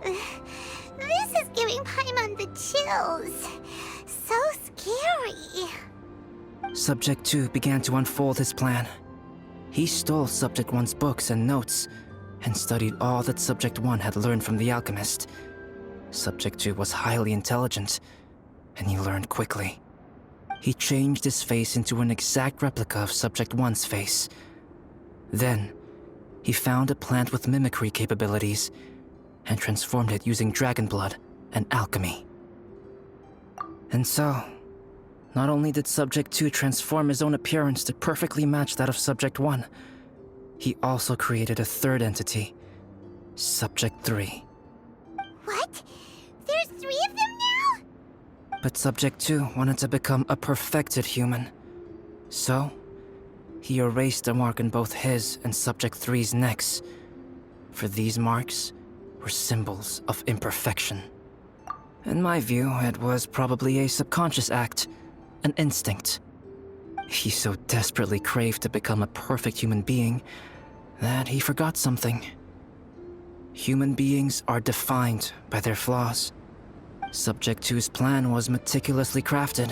This is giving Paimon the chills. So scary. Subject 2 began to unfold his plan. He stole Subject 1's books and notes and studied all that Subject 1 had learned from the alchemist. Subject 2 was highly intelligent, and he learned quickly. He changed his face into an exact replica of Subject 1's face. Then, he found a plant with mimicry capabilities and transformed it using dragon blood and alchemy. And so, not only did Subject 2 transform his own appearance to perfectly match that of Subject 1, he also created a third entity, Subject 3. What? There's 3 of them now? But Subject 2 wanted to become a perfected human. So, he erased a mark in both his and Subject 3's necks. For these marks were symbols of imperfection. In my view, it was probably a subconscious act, an instinct. He so desperately craved to become a perfect human being that he forgot something. Human beings are defined by their flaws. Subject 2's plan was meticulously crafted.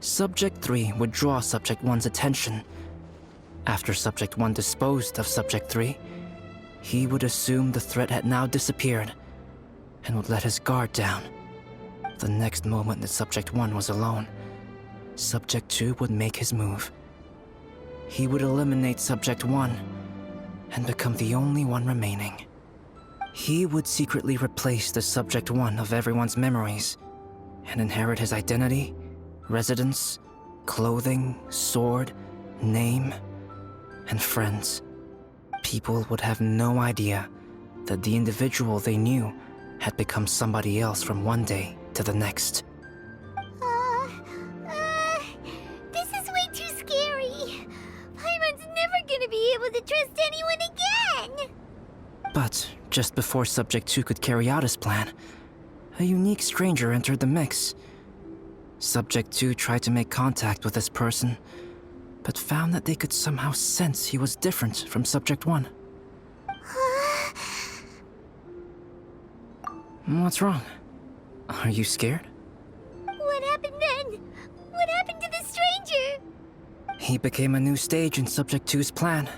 Subject 3 would draw Subject 1's attention. After Subject 1 disposed of Subject 3, he would assume the threat had now disappeared and would let his guard down. The next moment that Subject 1 was alone, Subject 2 would make his move. He would eliminate Subject 1 and become the only one remaining. He would secretly replace the Subject 1 of everyone's memories and inherit his identity, residence, clothing, sword, name, and friends. People would have no idea that the individual they knew had become somebody else from one day to the next. This is way too scary. Paimon's never gonna be able to trust anyone again. But just before Subject 2 could carry out his plan, a unique stranger entered the mix. Subject 2 tried to make contact with this person, but found that they could somehow sense he was different from Subject 1. What's wrong? Are you scared? What happened then? What happened to the stranger? He became a new stage in Subject 2's plan.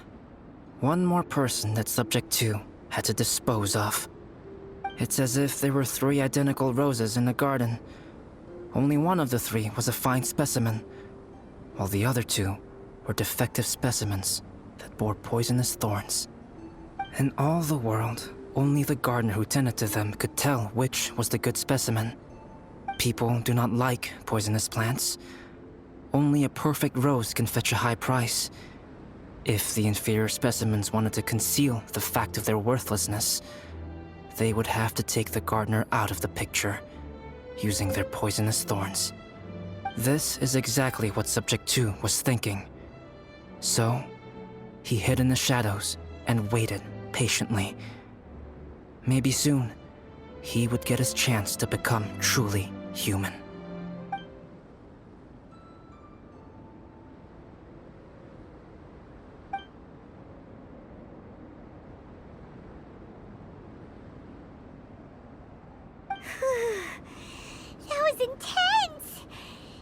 One more person that Subject 2 had to dispose of. It's as if there were 3 identical roses in a garden. Only one of the 3 was a fine specimen, while the other 2 were defective specimens that bore poisonous thorns. In all the world, only the gardener who tended to them could tell which was the good specimen. People do not like poisonous plants. Only a perfect rose can fetch a high price. If the inferior specimens wanted to conceal the fact of their worthlessness, they would have to take the gardener out of the picture, using their poisonous thorns. This is exactly what Subject 2 was thinking. So, he hid in the shadows and waited patiently. Maybe soon, he would get his chance to become truly human. That was intense!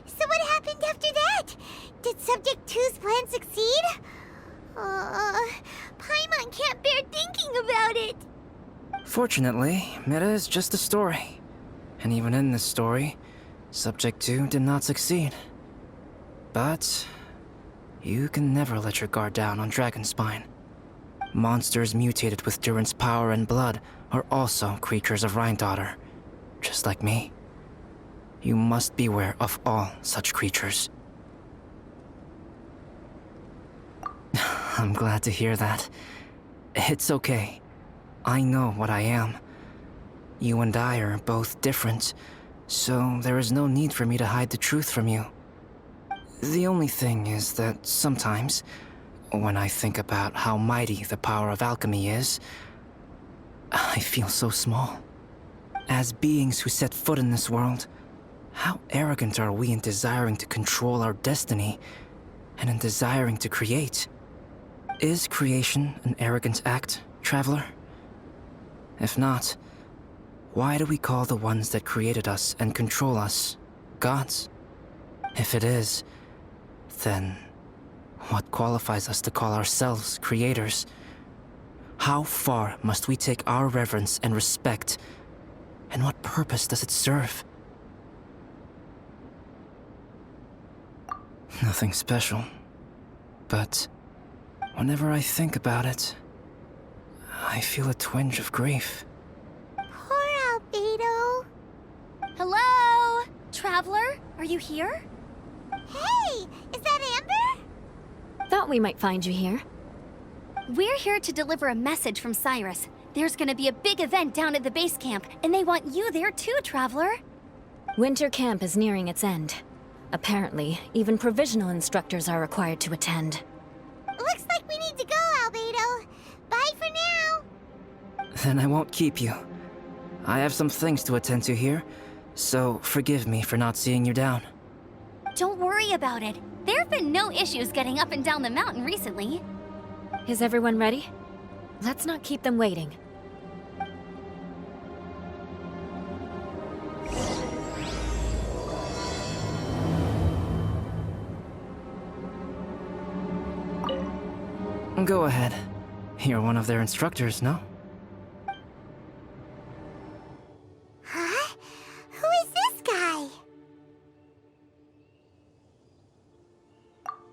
So what happened after that? Did Subject 2's plan succeed? Paimon can't bear thinking about it! Fortunately, it is just a story. And even in this story, Subject 2 did not succeed. But you can never let your guard down on Dragonspine. Monsters mutated with Durin's power and blood are also creatures of Rhine-Daughter, just like me. You must beware of all such creatures. I'm glad to hear that. It's okay. I know what I am. You and I are both different, so there is no need for me to hide the truth from you. The only thing is that sometimes, when I think about how mighty the power of alchemy is, I feel so small. As beings who set foot in this world, how arrogant are we in desiring to control our destiny, and in desiring to create? Is creation an arrogant act, Traveler? If not, why do we call the ones that created us and control us gods? If it is, then what qualifies us to call ourselves creators? How far must we take our reverence and respect, and what purpose does it serve? Nothing special, but whenever I think about it, I feel a twinge of grief. Poor Albedo. Hello? Traveler, are you here? Hey, is that Amber? Thought we might find you here. We're here to deliver a message from Cyrus. There's gonna be a big event down at the base camp, and they want you there too, Traveler. Winter camp is nearing its end. Apparently, even provisional instructors are required to attend. Looks like we need to go, Albedo. Bye for now. Then I won't keep you. I have some things to attend to here, so forgive me for not seeing you down. Don't worry about it. There have been no issues getting up and down the mountain recently. Is everyone ready? Let's not keep them waiting. Go ahead. You're one of their instructors, no? Huh? Who is this guy?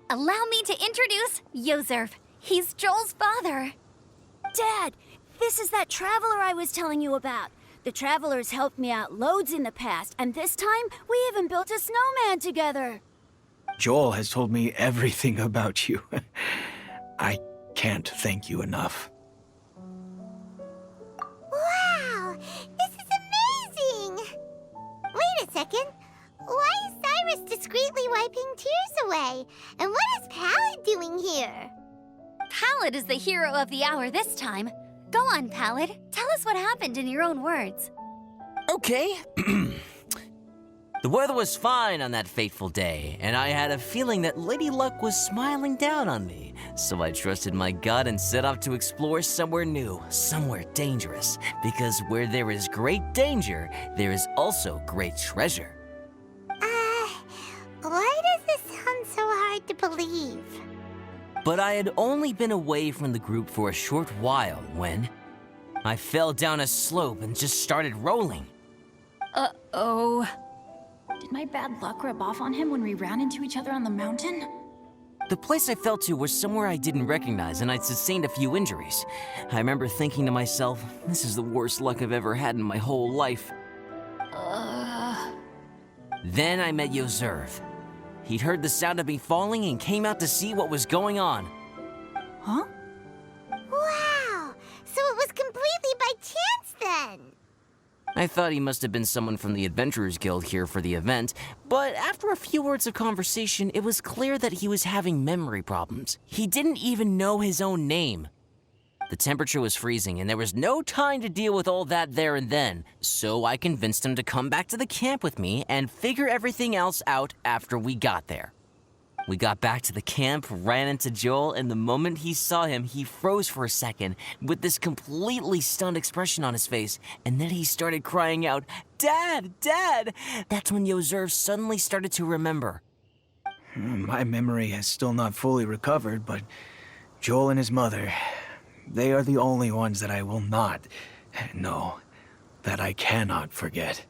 Allow me to introduce Yozerv. He's Joel's father. Dad, this is that traveler I was telling you about. The traveler's helped me out loads in the past, and this time we even built a snowman together. Joel has told me everything about you. I can't thank you enough. say. And what is Pallid doing here? Pallid is the hero of the hour this time. Go on, Pallid. Tell us what happened in your own words. Okay. The weather was fine on that fateful day, and I had a feeling that Lady Luck was smiling down on me. So I trusted my gut and set off to explore somewhere new, somewhere dangerous. Because where there is great danger, there is also great treasure. Why does this sound so hard to believe? But I had only been away from the group for a short while when I fell down a slope and just started rolling. Uh-oh. Did my bad luck rub off on him when we ran into each other on the mountain? The place I fell to was somewhere I didn't recognize, and I'd sustained a few injuries. I remember thinking to myself, this is the worst luck I've ever had in my whole life. Then I met Yozerv. He'd heard the sound of me falling and came out to see what was going on. Huh? Wow! So it was completely by chance then! I thought he must have been someone from the Adventurers Guild here for the event, but after a few words of conversation, it was clear that he was having memory problems. He didn't even know his own name. The temperature was freezing, and there was no time to deal with all that there and then, so I convinced him to come back to the camp with me and figure everything else out after we got there. We got back to the camp, ran into Joel, and the moment he saw him, he froze for a second with this completely stunned expression on his face, and then he started crying out, "Dad! Dad!" That's when Yozerv suddenly started to remember. My memory has still not fully recovered, but Joel and his mother, they are the only ones that I will not, no, that I cannot forget.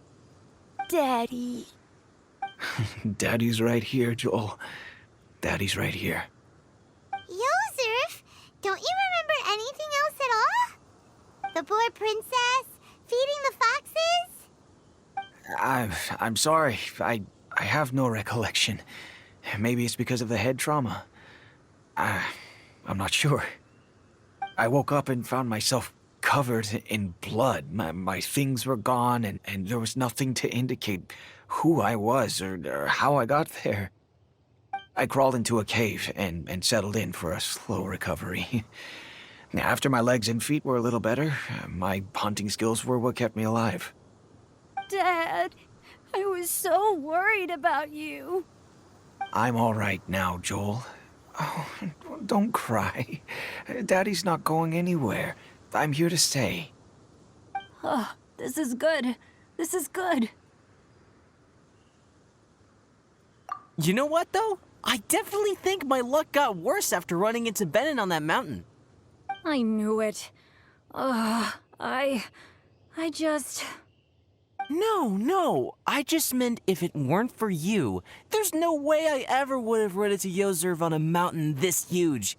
Daddy. Daddy's right here, Joel. Daddy's right here. Yozerf, don't you remember anything else at all? The poor princess? Feeding the foxes? I'm sorry. I have no recollection. Maybe it's because of the head trauma. I'm not sure. I woke up and found myself covered in blood. My things were gone, and there was nothing to indicate who I was or how I got there. I crawled into a cave and settled in for a slow recovery. After my legs and feet were a little better, my hunting skills were what kept me alive. Dad, I was so worried about you. I'm all right now, Joel. Oh, don't cry. Daddy's not going anywhere. I'm here to stay. Oh, this is good. This is good. You know what, though? I definitely think my luck got worse after running into Benin on that mountain. I knew it. I just... No. I just meant if it weren't for you, there's no way I ever would have run into Yozerv on a mountain this huge.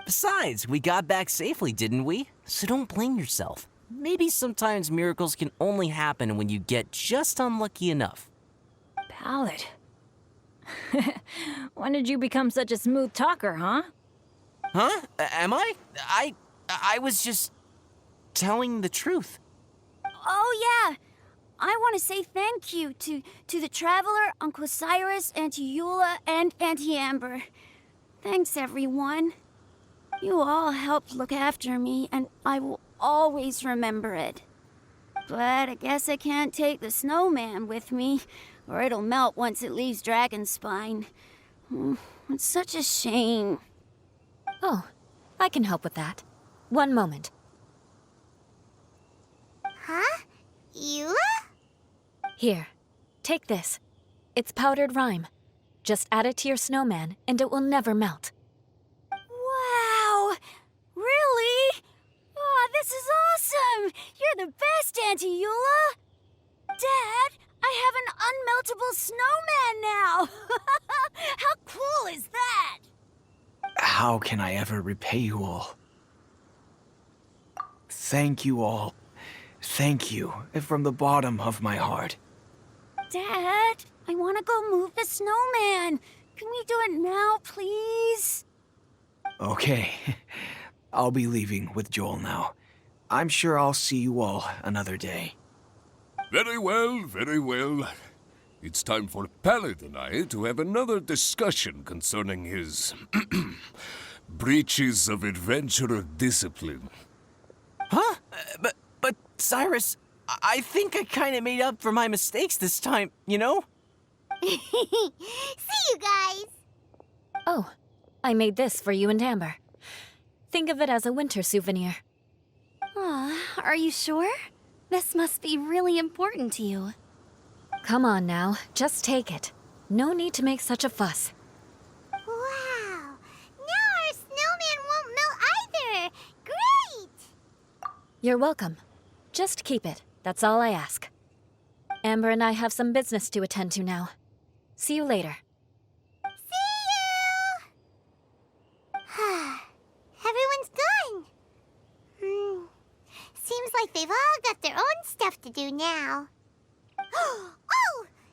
Besides, we got back safely, didn't we? So don't blame yourself. Maybe sometimes miracles can only happen when you get just unlucky enough. Pallid. When did you become such a smooth talker, huh? Huh? Am I? I was just telling the truth. Oh, yeah. I want to say thank you to the Traveler, Uncle Cyrus, Auntie Eula, and Auntie Amber. Thanks, everyone. You all helped look after me, and I will always remember it. But I guess I can't take the snowman with me, or it'll melt once it leaves Dragonspine. It's such a shame. Oh, I can help with that. One moment. Huh? Eula? Here, take this. It's powdered rime. Just add it to your snowman, and it will never melt. Wow! Really? Oh, this is awesome! You're the best, Auntie Eula! Dad, I have an unmeltable snowman now! How cool is that? How can I ever repay you all? Thank you all. Thank you from the bottom of my heart. Dad, I want to go move the snowman. Can we do it now, please? Okay, I'll be leaving with Joel now. I'm sure I'll see you all another day. Very well, very well. It's time for Pallet and I to have another discussion concerning his breaches of adventurer discipline. Huh? But Cyrus, I think I kind of made up for my mistakes this time, you know? See you guys! Oh, I made this for you and Amber. Think of it as a winter souvenir. Aw, are you sure? This must be really important to you. Come on now, just take it. No need to make such a fuss. Wow! Now our snowman won't melt either! Great! You're welcome. Just keep it. That's all I ask. Amber and I have some business to attend to now. See you later. See you! Everyone's gone. Seems like they've all got their own stuff to do now. Oh!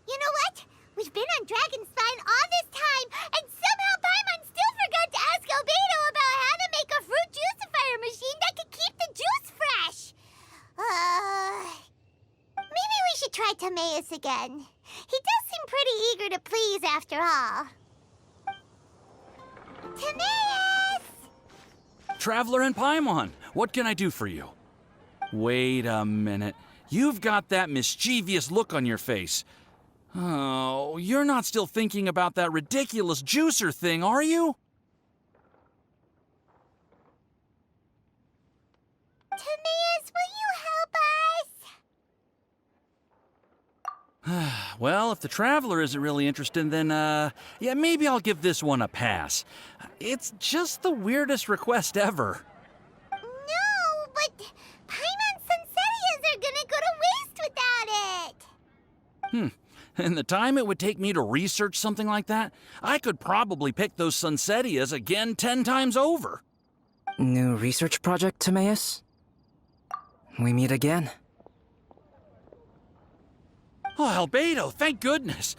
You know what? We've been on Dragon Spine all this time, and somehow Paimon still forgot to ask Albedo about how to make a fruit juicifier machine that could keep the juice fresh. Maybe we should try Timaeus again. He does seem pretty eager to please after all. Timaeus! Traveler and Paimon, what can I do for you? Wait a minute. You've got that mischievous look on your face. Oh, you're not still thinking about that ridiculous juicer thing, are you? Timaeus, will you help us? Well, if the Traveler isn't really interested, then, yeah, maybe I'll give this one a pass. It's just the weirdest request ever. No, but Paimon's Sunsettias are gonna go to waste without it. In the time it would take me to research something like that, I could probably pick those Sunsettias again 10 times over. New research project, Timaeus? We meet again. Oh, Albedo, thank goodness.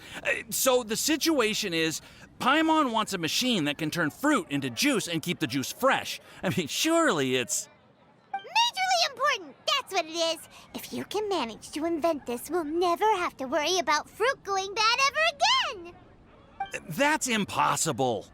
So the situation is, Paimon wants a machine that can turn fruit into juice and keep the juice fresh. I mean, surely it's... Majorly important, that's what it is. If you can manage to invent this, we'll never have to worry about fruit going bad ever again. That's impossible.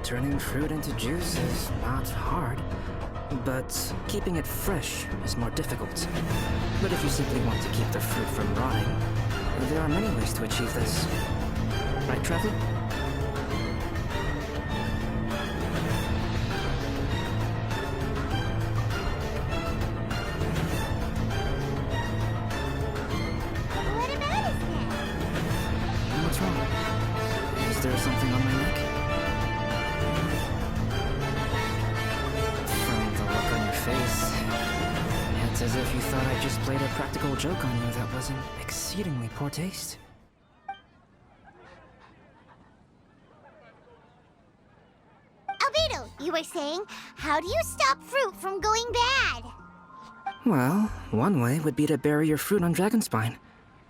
Turning fruit into juice is not hard, but keeping it fresh is more difficult. But if you simply want to keep the fruit from rotting, there are many ways to achieve this. Right, Traveler? What about us now? What's wrong? Is there something on my neck? From the look on your face, it's as if you thought I just played a practical joke on you that was in exceedingly poor taste. Albedo, you were saying, how do you stop fruit from going bad? Well, one way would be to bury your fruit on Dragonspine,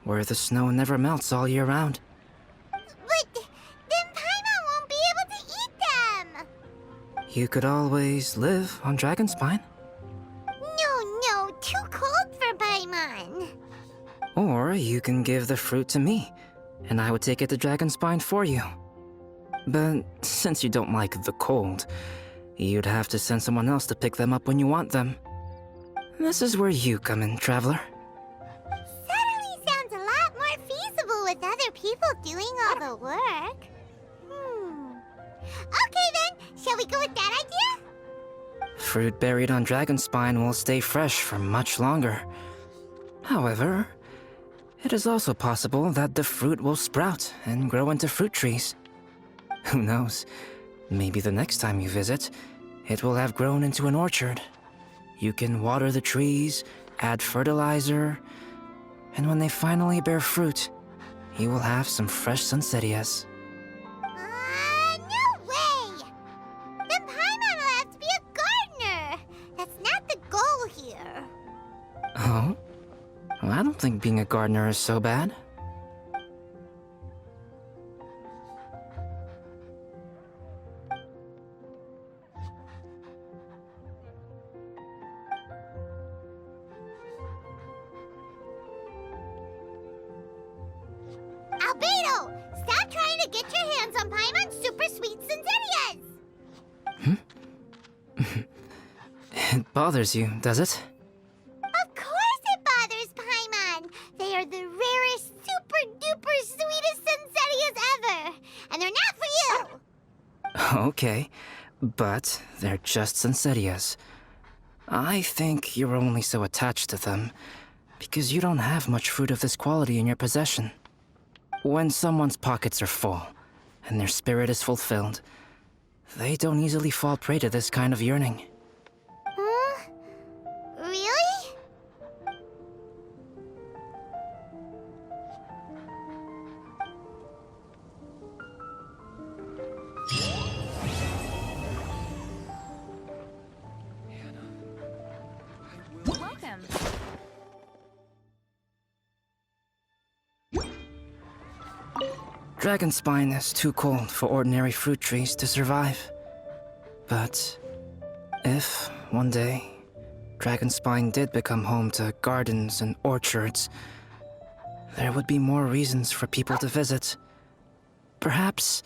where the snow never melts all year round. But then Paimon won't be able to eat them. You could always live on Dragonspine. No, too cold for Paimon. Or you can give the fruit to me, and I would take it to Dragonspine for you. But since you don't like the cold, you'd have to send someone else to pick them up when you want them. This is where you come in, Traveler. Suddenly sounds a lot more feasible with other people doing all the work. Okay then, shall we go with that idea? Fruit buried on Dragonspine will stay fresh for much longer. However, it is also possible that the fruit will sprout and grow into fruit trees. Who knows? Maybe the next time you visit, it will have grown into an orchard. You can water the trees, add fertilizer, and when they finally bear fruit, you will have some fresh Sunsettias. No way! Then Paimon will have to be a gardener. Oh? Well, I don't think being a gardener is so bad. Albedo! Stop trying to get your hands on Paimon's super sweet Sensitias! It bothers you, does it? Of course it bothers Paimon! They are the rarest, super-duper sweetest Sensitias ever! And they're not for you! Okay, but they're just Sensitias. I think you're only so attached to them because you don't have much fruit of this quality in your possession. When someone's pockets are full and their spirit is fulfilled, they don't easily fall prey to this kind of yearning. Really? Welcome. Dragonspine is too cold for ordinary fruit trees to survive. But if, one day, Dragonspine did become home to gardens and orchards, there would be more reasons for people to visit. Perhaps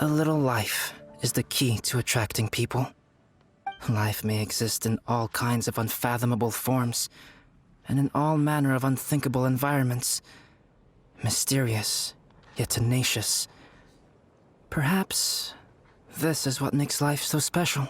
a little life is the key to attracting people. Life may exist in all kinds of unfathomable forms, and in all manner of unthinkable environments. Mysterious, yet tenacious. Perhaps this is what makes life so special.